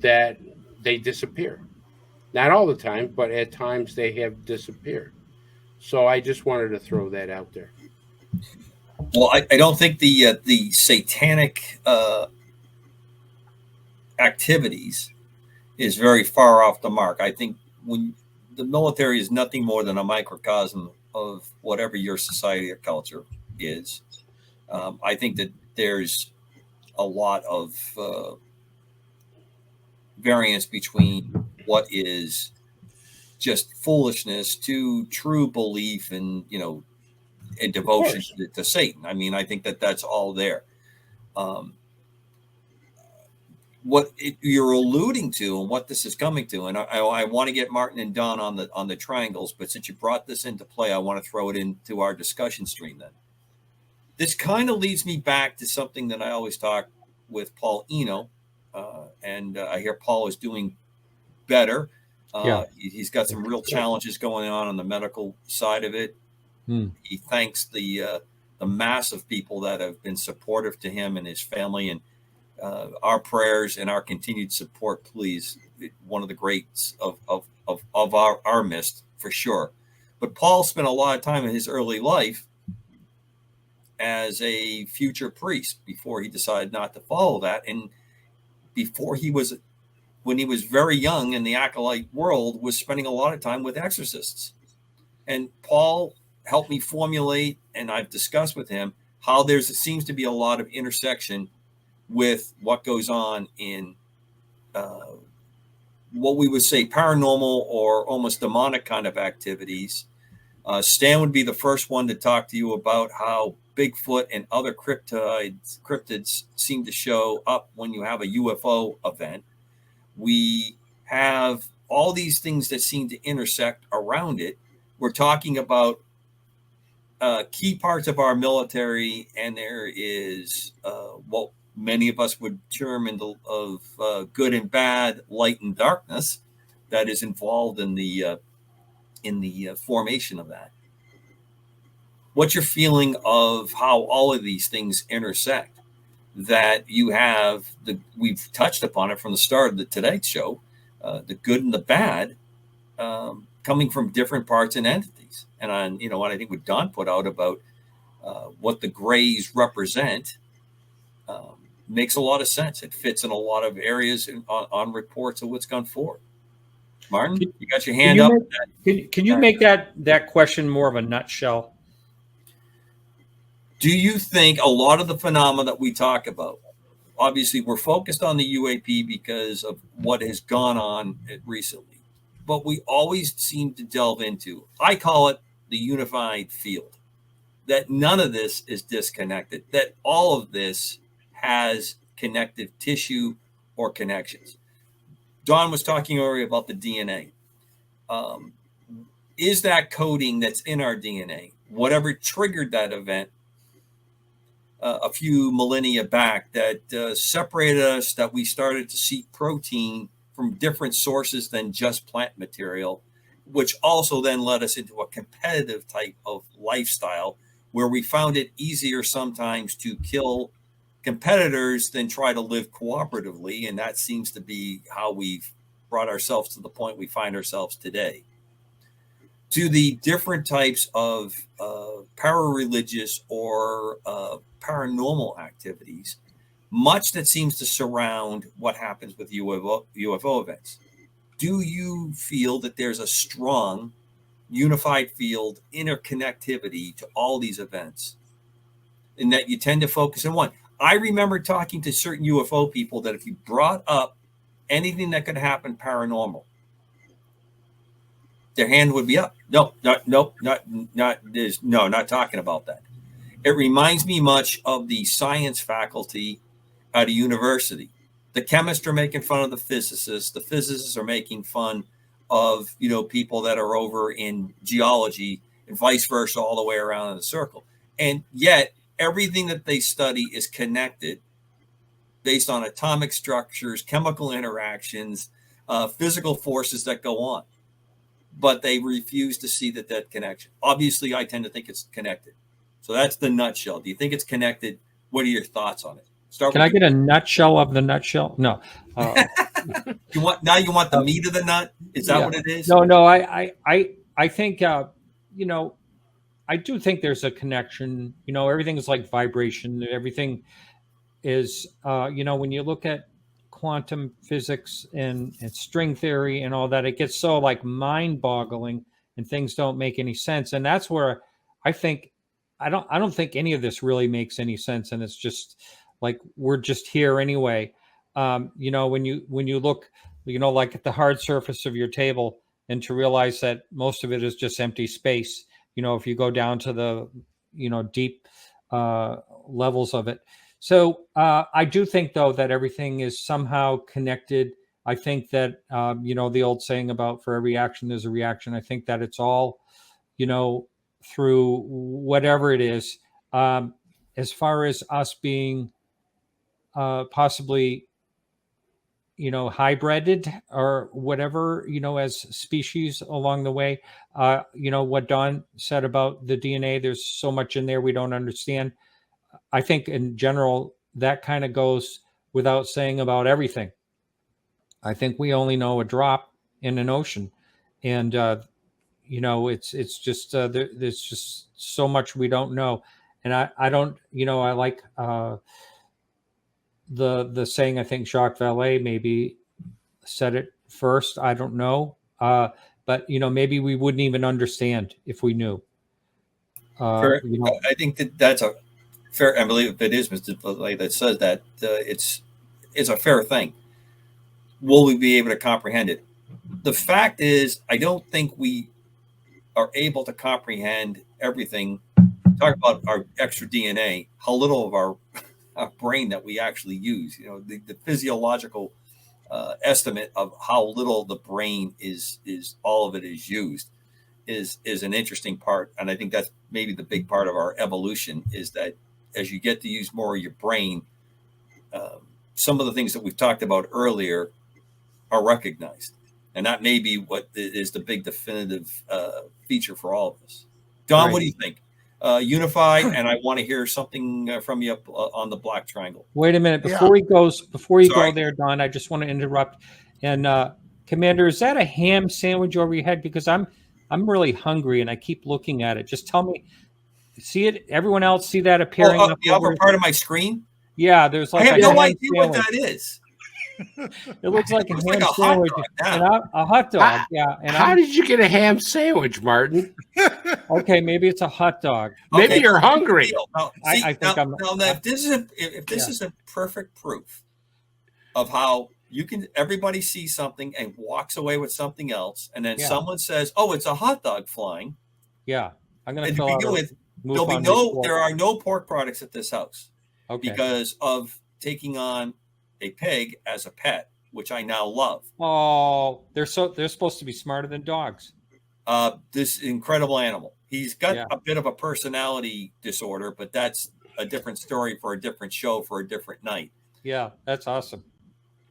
that they disappear. Not all the time, but at times they have disappeared. So I just wanted to throw that out there.
Well, I don't think the satanic activities is very far off the mark. I think when the military is nothing more than a microcosm of whatever your society or culture is. I think that there's a lot of variance between what is just foolishness to true belief and and devotion to Satan. I mean, I think that that's all there. What you're alluding to and what this is coming to, and I want to get Martin and Don on the triangles, but since you brought this into play, I want to throw it into our discussion stream. Then this kind of leads me back to something that I always talk with Paul Eno, and I hear Paul is doing better. He's got some real challenges going on the medical side of it. He thanks the mass of people that have been supportive to him and his family, and our prayers and our continued support, please. One of the greats of our midst, for sure. But Paul spent a lot of time in his early life as a future priest before he decided not to follow that. And when he was very young in the acolyte world, was spending a lot of time with exorcists. And Paul helped me formulate, and I've discussed with him, how there seems to be a lot of intersection with what goes on in what we would say paranormal or almost demonic kind of activities. Stan would be the first one to talk to you about how Bigfoot and other cryptids seem to show up when you have a UFO event. We have all these things that seem to intersect around it. We're talking about key parts of our military, and there is what many of us would term of good and bad, light and darkness, that is involved in the formation of that. What's your feeling of how all of these things intersect? That you have we've touched upon it from the start of the Today Show, the good and the bad, coming from different parts and entities. And on what I think what Don put out about what the grays represent makes a lot of sense. It fits in a lot of areas on reports of what's gone forward. Martin, you got your hand up.
Can you make that question more of a nutshell?
Do you think a lot of the phenomena that we talk about, obviously we're focused on the UAP because of what has gone on recently, but we always seem to delve into, I call it the unified field, that none of this is disconnected, that all of this has connective tissue or connections. Don was talking earlier about the DNA. Is that coding that's in our DNA, whatever triggered that event a few millennia back, that separated us, that we started to seek protein from different sources than just plant material, which also then led us into a competitive type of lifestyle where we found it easier sometimes to kill competitors than try to live cooperatively. And that seems to be how we've brought ourselves to the point we find ourselves today. To the different types of para-religious or paranormal activities, much that seems to surround what happens with UFO events. Do you feel that there's a strong unified field interconnectivity to all these events, and that you tend to focus on one? I remember talking to certain UFO people that if you brought up anything that could happen paranormal, their hand would be up. Not talking about that. It reminds me much of the science faculty at a university. The chemists are making fun of the physicists. The physicists are making fun of, people that are over in geology, and vice versa, all the way around in the circle. And yet everything that they study is connected based on atomic structures, chemical interactions, physical forces that go on. But they refuse to see that connection. Obviously, I tend to think it's connected. So that's the nutshell. Do you think it's connected? What are your thoughts on it?
Can I get a nutshell of the nutshell? No.
You want the meat of the nut? Is that what it is?
No. I think I do think there's a connection. Everything is like vibration. Everything is when you look at quantum physics and string theory and all that, it gets so like mind-boggling and things don't make any sense. And that's where I think I don't think any of this really makes any sense. And it's just like we're just here anyway. You know, when you look, you know, like at the hard surface of your table, and to realize that most of it is just empty space. You know, if you go down to the, you know, deep levels of it. So I do think, though, that everything is somehow connected. I think that, you know, the old saying about for every action, there's a reaction. I think that it's all, you know, through whatever it is. As far as us being possibly, you know, hybrided or whatever, you know, as species along the way, you know, what Don said about the DNA, there's so much in there we don't understand. I think in general, that kind of goes without saying about everything. I think we only know a drop in an ocean. And, you know, it's just, there's just so much we don't know. And I don't, you know, I like the saying, I think Jacques Vallée maybe said it first. I don't know. But, you know, maybe we wouldn't even understand if we knew.
Fair.
You know,
I think that's a fair. I believe it is Mr. Vallée that says that it's a fair thing. Will we be able to comprehend it? The fact is, I don't think we are able to comprehend everything. Talk about our extra DNA, how little of our brain that we actually use. You know, the physiological estimate of how little the brain is all of it is used is an interesting part. And I think that's maybe the big part of our evolution, is that as you get to use more of your brain, some of the things that we've talked about earlier are recognized. And that may be what is the big definitive feature for all of us. Don, what do you think? Unify, and I want to hear something from you up on the black triangle.
Wait a minute before you go there, Don. I just want to interrupt. And Commander, is that a ham sandwich over your head? Because I'm really hungry and I keep looking at it. Just tell me. See it? Everyone else see that appearing up
the upper part of my screen?
Yeah, there's like
I have no idea what that is.
It looks like a ham
like a
sandwich
hot dog,
and a hot dog. Yeah. And
how did you get a ham sandwich, Martin?
Okay, maybe it's a hot dog.
Maybe you're hungry.
Now, if this is a perfect proof of how everybody sees something and walks away with something else, and then someone says, "Oh, it's a hot dog flying."
Yeah, I'm going to
begin with. There are no pork products at this house because of taking on a pig as a pet, which I now love.
Oh, they're supposed to be smarter than dogs.
This incredible animal. He's got a bit of a personality disorder, but that's a different story for a different show for a different night.
Yeah, that's awesome.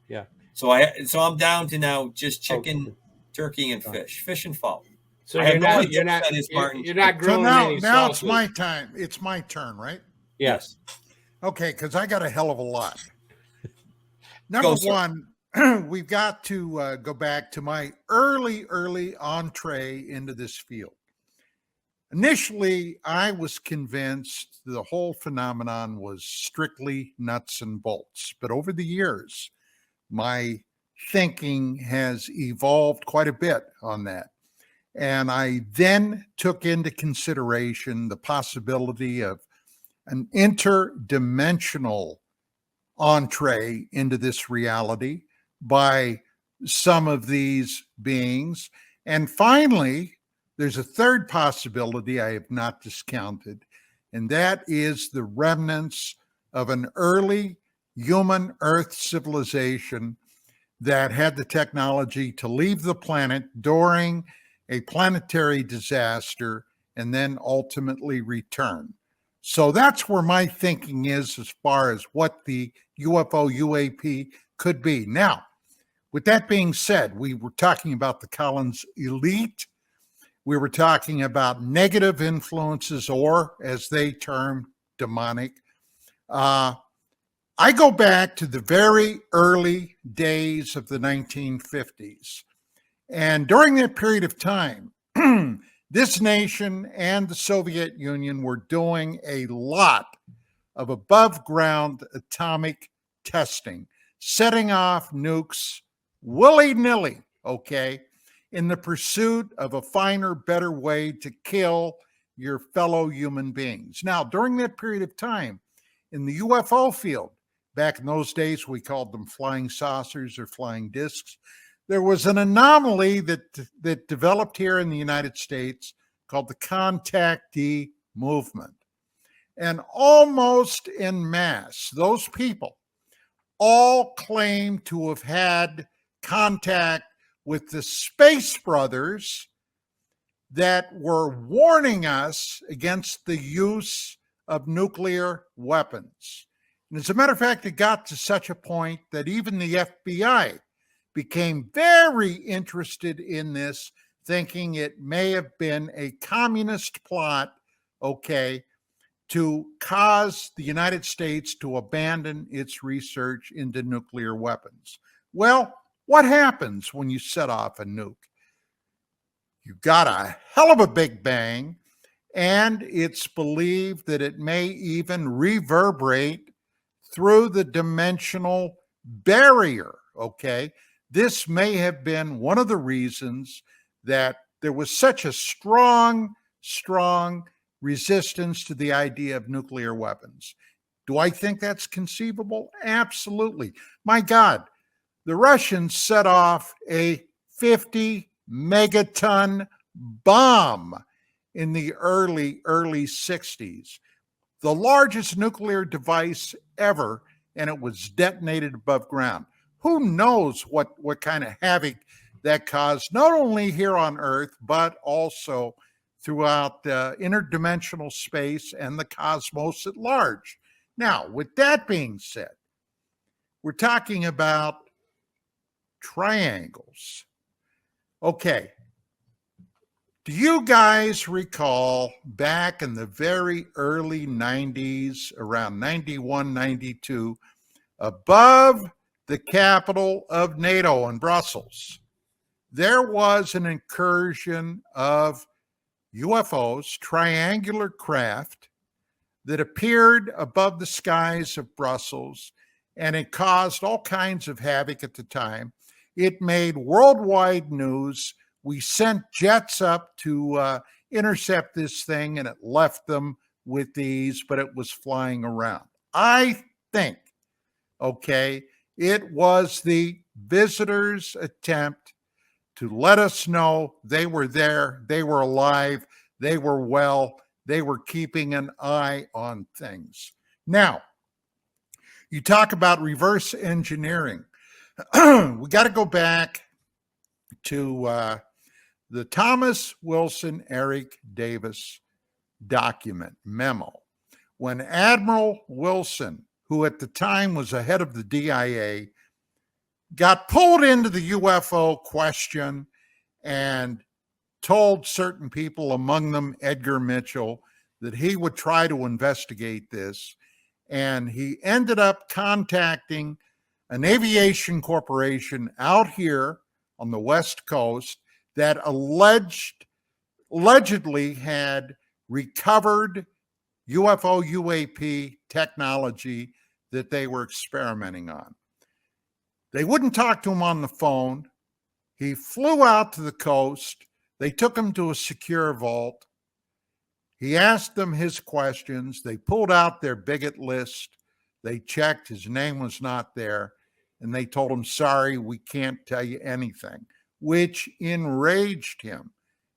Yeah.
So I'm down to now just chicken, turkey, and fish and fowl.
So you're not grilling any
now it's my time. It's my turn, right?
Yes.
Okay, because I got a hell of a lot. Number one, we've got to go back to my early entree into this field. Initially, I was convinced the whole phenomenon was strictly nuts and bolts. But over the years, my thinking has evolved quite a bit on that. And I then took into consideration the possibility of an interdimensional entree into this reality by some of these beings. And finally, there's a third possibility I have not discounted, and that is the remnants of an early human Earth civilization that had the technology to leave the planet during a planetary disaster and then ultimately return. So that's where my thinking is as far as what the UFO UAP could be. Now, with that being said, we were talking about the Collins elite. We were talking about negative influences, or as they term, demonic. I go back to the very early days of the 1950s. And during that period of time, this nation and the Soviet Union were doing a lot of above ground atomic testing, setting off nukes willy-nilly, okay, in the pursuit of a finer, better way to kill your fellow human beings. Now, during that period of time, in the UFO field, back in those days, we called them flying saucers or flying discs, there was an anomaly that developed here in the United States called the contactee movement. And almost en masse, those people all claim to have had contact with the Space Brothers that were warning us against the use of nuclear weapons. And as a matter of fact, it got to such a point that even the FBI became very interested in this, thinking it may have been a communist plot, okay, to cause the United States to abandon its research into nuclear weapons. Well, what happens when you set off a nuke? You got a hell of a big bang, and it's believed that it may even reverberate through the dimensional barrier, okay? This may have been one of the reasons that there was such a strong resistance to the idea of nuclear weapons. Do I think that's conceivable? Absolutely. My God, the Russians set off a 50 megaton bomb in the early 60s, the largest nuclear device ever, and it was detonated above ground. Who knows what kind of havoc that caused, not only here on Earth, but also throughout interdimensional space and the cosmos at large. Now, with that being said, we're talking about triangles. Okay. Do you guys recall back in the very early 90s, around 91, 92, above the capital of NATO in Brussels, there was an incursion of UFOs, triangular craft, that appeared above the skies of Brussels, and it caused all kinds of havoc at the time. It made worldwide news. We sent jets up to intercept this thing, and it left them with ease, but it was flying around. I think, okay, it was the visitors' attempt to let us know they were there, they were alive, they were well, they were keeping an eye on things. Now, you talk about reverse engineering. We got to go back to the Thomas Wilson Eric Davis document memo, when Admiral Wilson, who at the time was the head of the DIA, got pulled into the UFO question and told certain people, among them Edgar Mitchell, that he would try to investigate this. And he ended up contacting an aviation corporation out here on the West Coast that allegedly had recovered UFO UAP technology that they were experimenting on. They wouldn't talk to him on the phone. He flew out to the coast. They took him to a secure vault. He asked them his questions. They pulled out their bigot list. They checked. His name was not there. And they told him, sorry, we can't tell you anything, which enraged him.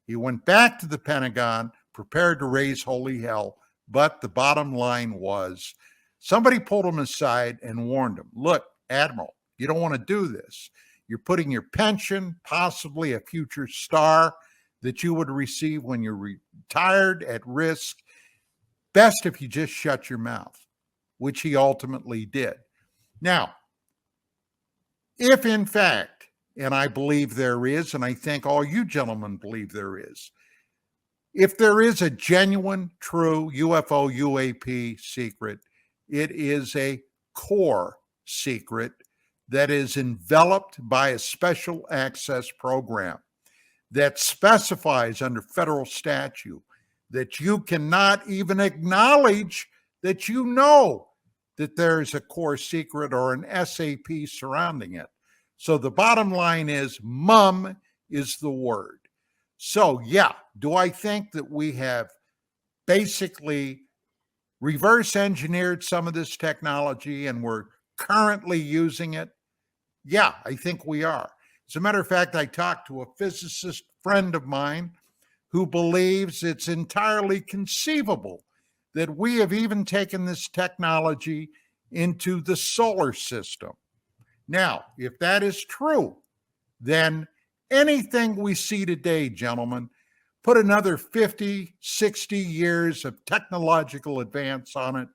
He went back to the Pentagon, prepared to raise holy hell. But the bottom line was, somebody pulled him aside and warned him, look, Admiral, you don't want to do this. You're putting your pension, possibly a future star that you would receive when you're retired, at risk. Best if you just shut your mouth, which he ultimately did. Now, if in fact, and I believe there is, and I think all you gentlemen believe there is, if there is a genuine, true UFO UAP secret, it is a core secret that is enveloped by a special access program that specifies under federal statute that you cannot even acknowledge that you know that there's a core secret or an SAP surrounding it. So the bottom line is mum is the word. So yeah, do I think that we have basically reverse engineered some of this technology and we're currently using it? Yeah, I think we are. As a matter of fact, I talked to a physicist friend of mine who believes it's entirely conceivable that we have even taken this technology into the solar system. Now, if that is true, then anything we see today, gentlemen, put another 50, 60 years of technological advance on it,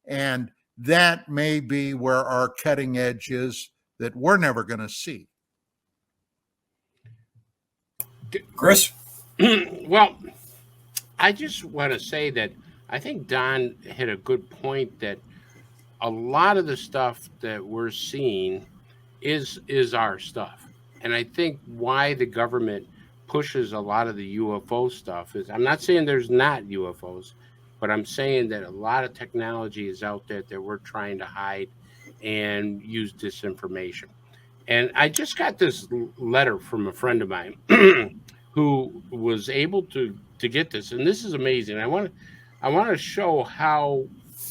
and that may be where our cutting edge is that we're never going to see.
Chris?
Well, I just want to say that I think Don hit a good point that a lot of the stuff that we're seeing is our stuff. And I think why the government pushes a lot of the UFO stuff is, I'm not saying there's not UFOs, but I'm saying that a lot of technology is out there that we're trying to hide and use disinformation. And I just got this letter from a friend of mine who was able to get this, and this is amazing. I want to show how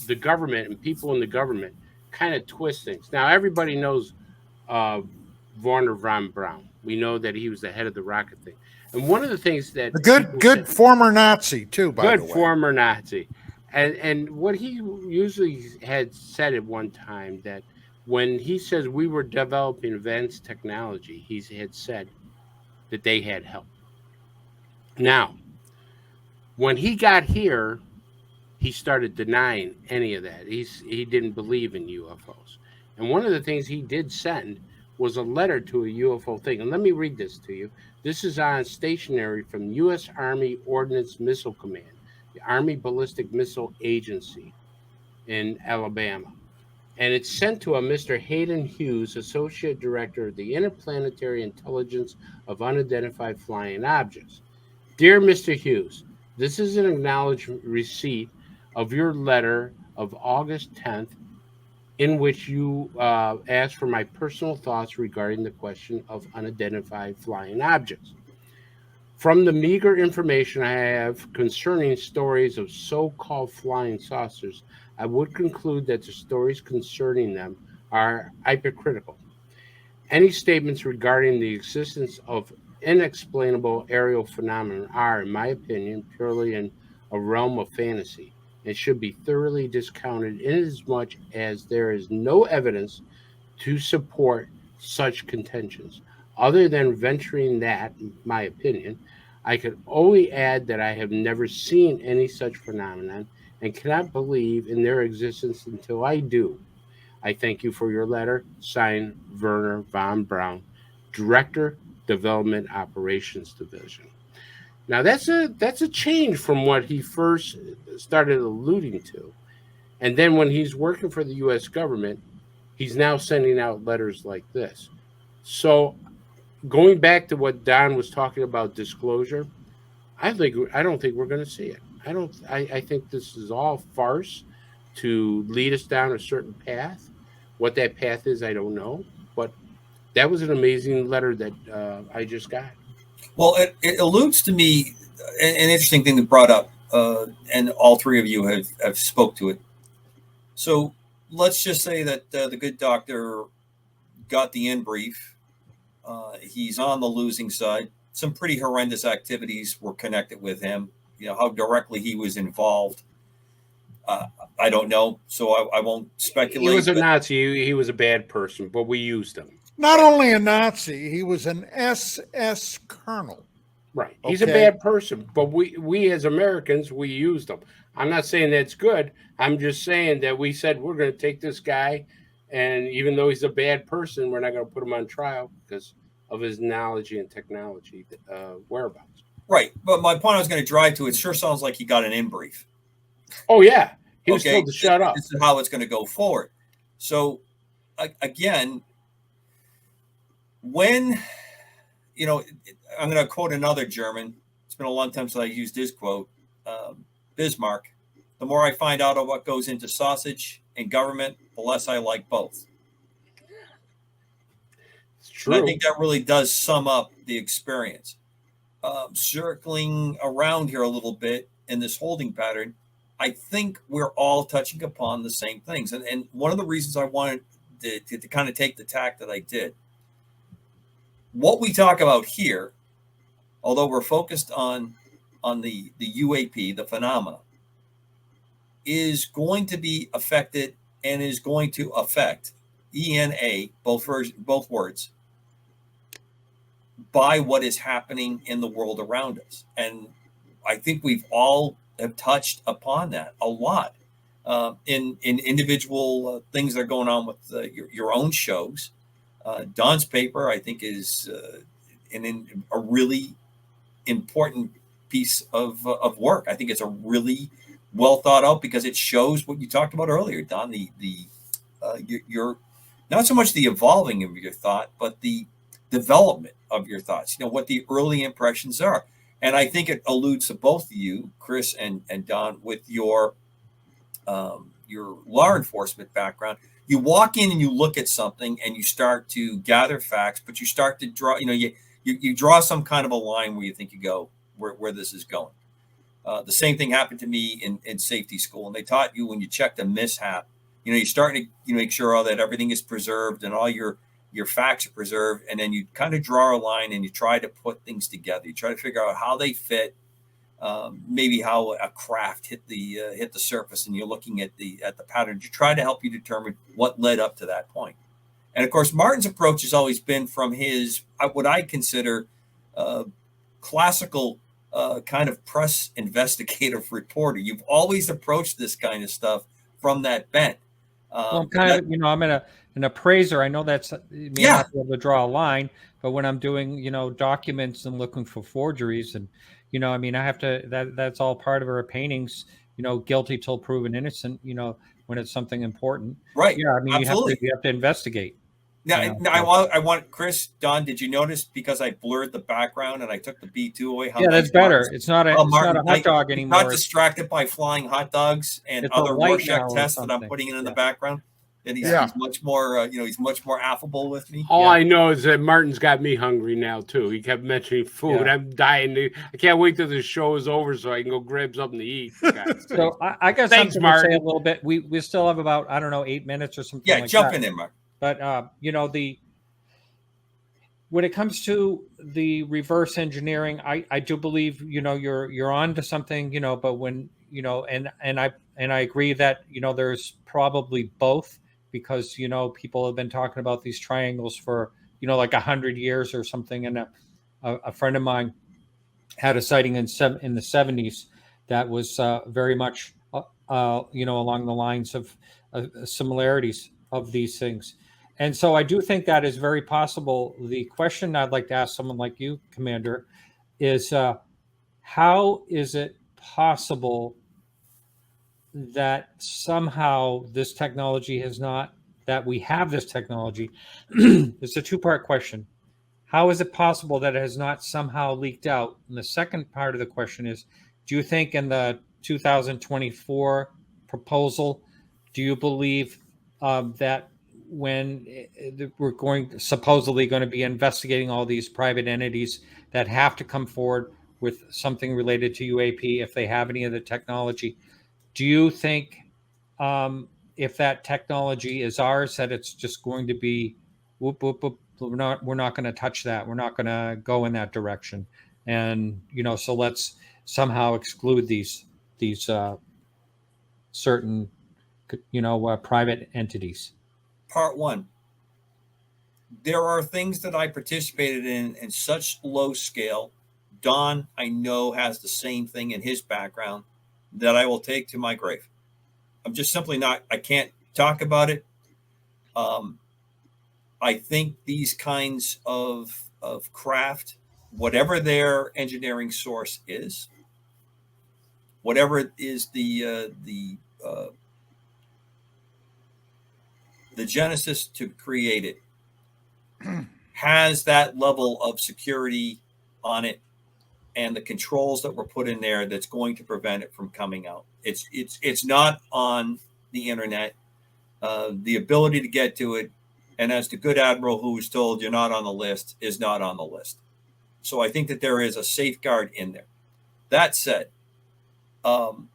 the government and people in the government kind of twist things. Now, everybody knows Werner von Braun. We know that he was the head of the rocket thing. And one of the things that
a good former Nazi too, by the way.
Good former Nazi. And what he usually had said at one time, that when he says we were developing advanced technology, he had said that they had help. Now, when he got here, he started denying any of that. He didn't believe in UFOs. And one of the things he did send was a letter to a UFO thing. And let me read this to you. This is on stationery from U.S. Army Ordnance Missile Command, the Army Ballistic Missile Agency in Alabama. And it's sent to a Mr. Hayden Hughes, Associate Director of the Interplanetary Intelligence of Unidentified Flying Objects. Dear Mr. Hughes, this is an acknowledged receipt of your letter of August 10th, in which you asked for my personal thoughts regarding the question of unidentified flying objects. From the meager information I have concerning stories of so-called flying saucers, I would conclude that the stories concerning them are hypocritical. Any statements regarding the existence of inexplainable aerial phenomena are, in my opinion, purely in a realm of fantasy and should be thoroughly discounted inasmuch as there is no evidence to support such contentions. Other than venturing that, in my opinion, I could only add that I have never seen any such phenomenon and cannot believe in their existence until I do. I thank you for your letter. Signed, Werner von Braun, Director, Development Operations Division. Now that's a change from what he first started alluding to. And then when he's working for the U.S. government, he's now sending out letters like this. So going back to what Don was talking about disclosure, I don't think we're going to see it. I think this is all farce to lead us down a certain path. What that path is, I don't know. But that was an amazing letter that I just got.
Well, it alludes to me an interesting thing that brought up, and all three of you have spoke to it. So let's just say that the good doctor got the in brief. He's on the losing side. Some pretty horrendous activities were connected with him. You know, how directly he was involved, I don't know. So I won't speculate.
He was a Nazi. He was a bad person, but we used him.
Not only a Nazi, he was an SS colonel.
Right. He's a bad person, but we as Americans, we used him. I'm not saying that's good. I'm just saying that we said we're going to take this guy, and even though he's a bad person, we're not going to put him on trial because of his knowledge and technology whereabouts.
Right. But my point I was going to drive to, it sure sounds like he got an in brief.
Oh, yeah. He was told to shut up.
This is how it's going to go forward. So, again, when, you know, I'm going to quote another German. It's been a long time since I used his quote. Bismarck. The more I find out of what goes into sausage, in government, the less I like both.
It's true.
And I think that really does sum up the experience. Circling around here a little bit in this holding pattern, I think we're all touching upon the same things. And one of the reasons I wanted to kind of take the tack that I did, what we talk about here, although we're focused on the UAP, the phenomena, is going to be affected and is going to affect ENA, both words, by what is happening in the world around us. And I think we've all have touched upon that a lot in individual things that are going on with your own shows. Don's paper, I think, is a really important piece of work. I think it's a really well thought out because it shows what you talked about earlier, Don. Your not so much the evolving of your thought, but the development of your thoughts. What the early impressions are, and I think it alludes to both of you, Chris and Don, with your law enforcement background. You walk in and you look at something and you start to gather facts, but you start to draw. You draw some kind of a line where you think you go where this is going. The same thing happened to me in safety school, and they taught you when you checked a mishap, you start to make sure that everything is preserved and all your facts are preserved, and then you kind of draw a line and you try to put things together. You try to figure out how they fit, maybe how a craft hit the surface, and you're looking at the pattern to try to help you determine what led up to that point. And of course, Martin's approach has always been from his what I consider classical kind of press investigative reporter. You've always approached this kind of stuff from that bent.
Well, I'm kind of, I'm an appraiser. I know that's you may not be able to draw a line, but when I'm doing, documents and looking for forgeries, and I have to. That's all part of our paintings. Guilty till proven innocent. When it's something important,
right?
Yeah,
absolutely.
You have to investigate.
Now, I want Chris, Don. Did you notice because I blurred the background and I took the B2 away?
Yeah, that's better. It's not a hot dog anymore.
Not distracted by flying hot dogs and other Rorschach tests that I'm putting in the background. And he's much more, he's much more affable with me.
All I know is that Martin's got me hungry now too. He kept mentioning food. I'm dying. I can't wait till the show is over so I can go grab something to eat.
So I got something to say a little bit. We still have about 8 minutes or something.
Yeah, jump in there, Mark.
But when it comes to the reverse engineering, I do believe you're on to something. But when and I agree that there's probably both, because people have been talking about these triangles for like 100 years or something. And a friend of mine had a sighting in the 70s that was very much along the lines of similarities of these things. And so I do think that is very possible. The question I'd like to ask someone like you, Commander, is how is it possible that somehow this technology that we have this technology? It's a two-part question. How is it possible that it has not somehow leaked out? And the second part of the question is, do you think in the 2024 proposal, do you believe that when we're supposedly going to be investigating all these private entities that have to come forward with something related to UAP, if they have any of the technology, do you think if that technology is ours, that it's just going to be whoop, whoop, whoop, we're not going to touch that. We're not going to go in that direction. And, so let's somehow exclude these certain, private entities.
Part one, there are things that I participated in such low scale. Don, I know, has the same thing in his background that I will take to my grave. I'm just simply not, I can't talk about it. I think these kinds of craft, whatever their engineering source is, whatever is the genesis to create it, has that level of security on it and the controls that were put in there that's going to prevent it from coming out. It's not on the internet. the ability to get to it, and as the good admiral who was told you're not on the list is not on the list. So I think that there is a safeguard in there. That said, one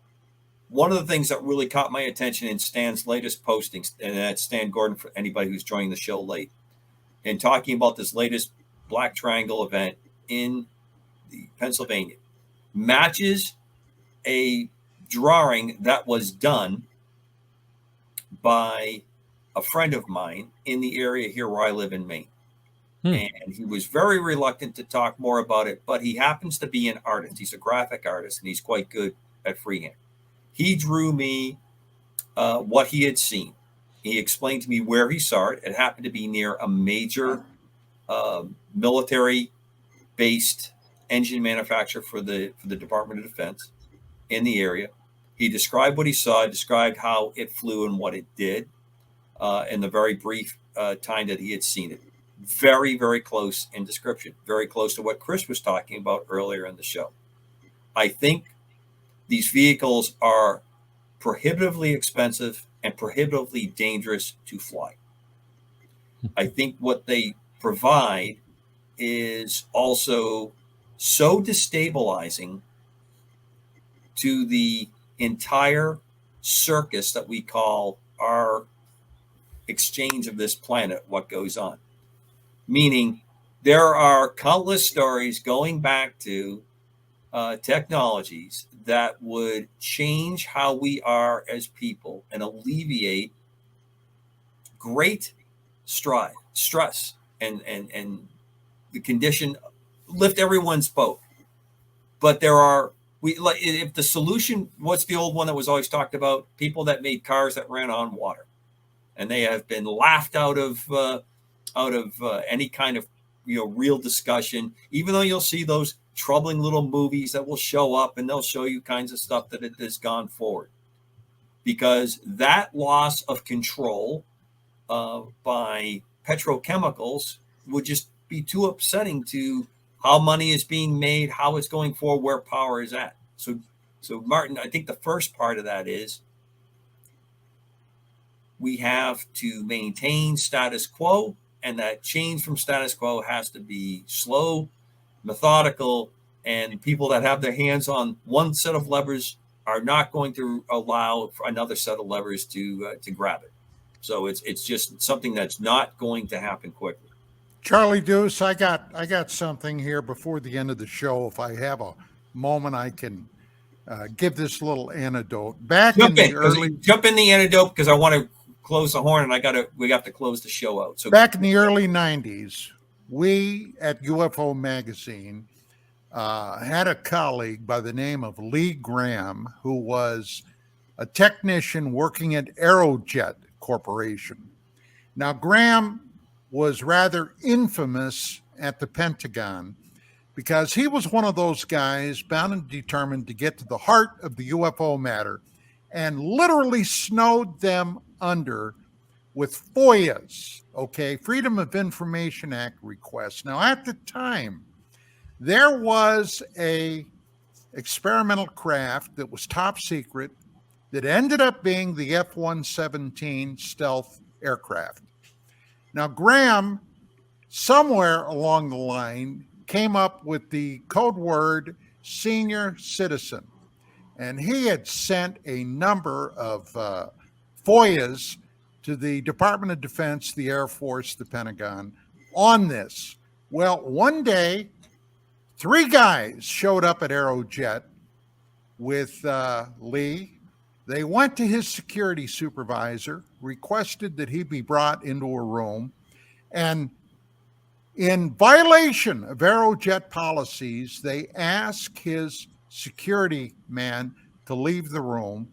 of the things that really caught my attention in Stan's latest postings, and that's Stan Gordon for anybody who's joining the show late, and talking about this latest Black Triangle event in Pennsylvania, matches a drawing that was done by a friend of mine in the area here where I live in Maine. And he was very reluctant to talk more about it, but he happens to be an artist. He's a graphic artist, and he's quite good at freehand. He drew me what he had seen. He explained to me where he saw it. It happened to be near a major military-based engine manufacturer for the Department of Defense in the area. He described what he saw, described how it flew and what it did in the very brief time that he had seen it. Very, very close in description, very close to what Chris was talking about earlier in the show. I think these vehicles are prohibitively expensive and prohibitively dangerous to fly. I think what they provide is also so destabilizing to the entire circus that we call our exchange of this planet, what goes on. Meaning there are countless stories going back to technologies that would change how we are as people and alleviate great stress and the condition, lift everyone's boat. But there are, if the solution, what's the old one that was always talked about? People that made cars that ran on water, and they have been laughed out of any kind of real discussion. Even though you'll see those troubling little movies that will show up and they'll show you kinds of stuff that it has gone forward, because that loss of control by petrochemicals would just be too upsetting to how money is being made, how it's going forward, where power is at. So Martin, I think the first part of that is we have to maintain status quo, and that change from status quo has to be slow, methodical, and people that have their hands on one set of levers are not going to allow for another set of levers to grab it. So it's just something that's not going to happen quickly.
Charlie Deuce, I got something here before the end of the show. If I have a moment, I can give this little anecdote.
Jump in the anecdote, because I want to close the horn, and we got to close the show out. So
back in the early 90s, we at UFO Magazine had a colleague by the name of Lee Graham, who was a technician working at Aerojet Corporation. Now, Graham was rather infamous at the Pentagon because he was one of those guys bound and determined to get to the heart of the UFO matter and literally snowed them under with FOIAs, Freedom of Information Act requests. Now, at the time, there was a experimental craft that was top secret that ended up being the F-117 stealth aircraft. Now, Graham, somewhere along the line, came up with the code word senior citizen. And he had sent a number of FOIAs to the Department of Defense, the Air Force, the Pentagon on this. Well, one day, 3 guys showed up at Aerojet with Lee. They went to his security supervisor, requested that he be brought into a room, and in violation of Aerojet policies, they asked his security man to leave the room.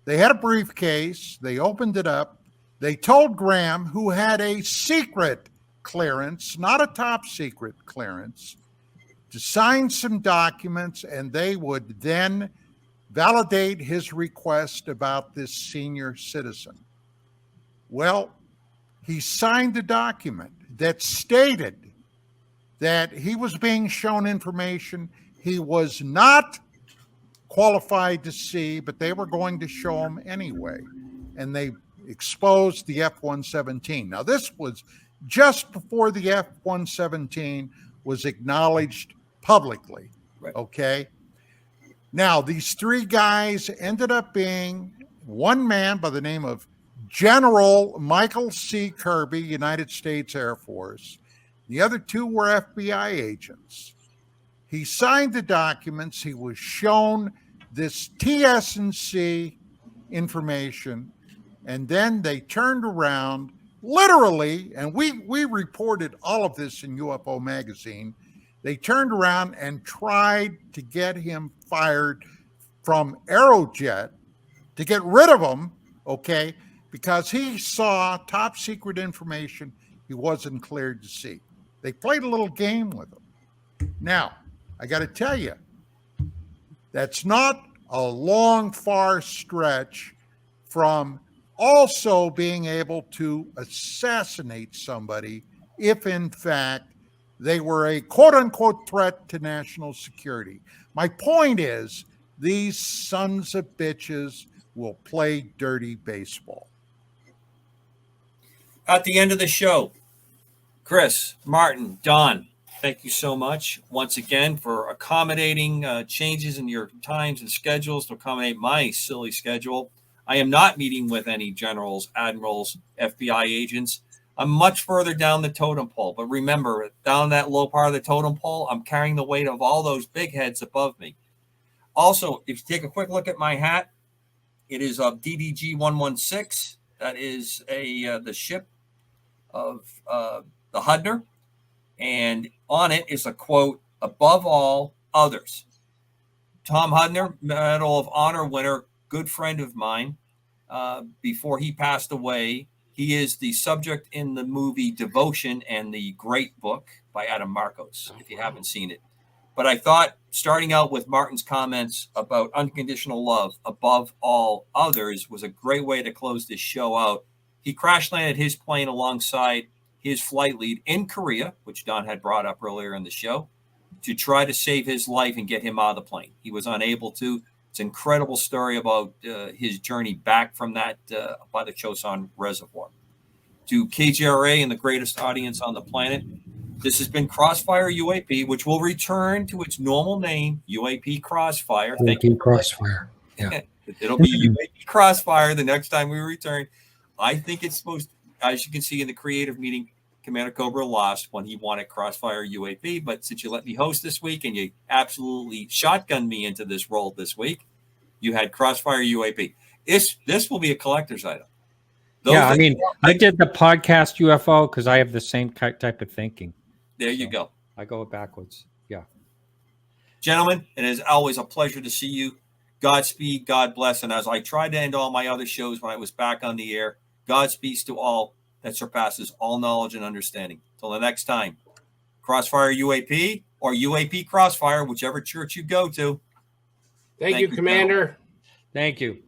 They had a briefcase. They opened it up. They told Graham, who had a secret clearance, not a top secret clearance, to sign some documents, and they would then validate his request about this senior citizen. Well, he signed a document that stated that he was being shown information he was not qualified to see, but they were going to show him anyway. And they exposed the F-117. Now, this was just before the F-117 was acknowledged publicly.
Right.
Okay. Now, these three guys ended up being one man by the name of General Michael C. Kirby, United States Air Force. The other two were FBI agents. He signed the documents. He was shown this TS&C information, and then they turned around literally, and we reported all of this in UFO Magazine. They turned around and tried to get him fired from Aerojet, to get rid of him, okay, because he saw top secret information he wasn't cleared to see. They played a little game with him. Now, I got to tell you, that's not a long, far stretch from also being able to assassinate somebody if, in fact, they were a quote-unquote threat to national security. My point is, these sons of bitches will play dirty baseball.
At the end of the show, Chris, Martin, Don, thank you so much once again for accommodating changes in your times and schedules to accommodate my silly schedule. I am not meeting with any generals, admirals, FBI agents. I'm much further down the totem pole. But remember, down that low part of the totem pole, I'm carrying the weight of all those big heads above me. Also, if you take a quick look at my hat, it is of DDG 116. That is the ship of the Hudner. And on it is a quote, "Above all others." Tom Hudner, Medal of Honor winner, good friend of mine. Before he passed away, he is the subject in the movie Devotion and the great book by Adam Marcos, if you haven't seen it. But I thought, starting out with Martin's comments about unconditional love above all others was a great way to close this show out. He crash landed his plane alongside his flight lead in Korea, which Don had brought up earlier in the show, to try to save his life and get him out of the plane. He was unable to. It's an incredible story about his journey back from that by the Chosun Reservoir. To KGRA and the greatest audience on the planet, this has been Crossfire UAP, which will return to its normal name, UAP Crossfire.
UAP Crossfire. Yeah.
It'll be UAP Crossfire the next time we return. I think it's supposed to, as you can see in the creative meeting, Commander Cobra lost when he wanted Crossfire UAP. But since you let me host this week and you absolutely shotgunned me into this role this week, you had Crossfire UAP. This will be a collector's item.
I mean, I did the podcast UFO because I have the same type of thinking.
There you go.
I go backwards. Yeah.
Gentlemen, it is always a pleasure to see you. Godspeed, God bless. And as I tried to end all my other shows when I was back on the air, Godspeed to all that surpasses all knowledge and understanding. Till the next time, Crossfire UAP or UAP Crossfire, whichever church you go to.
Thank you, Commander.
Thank you.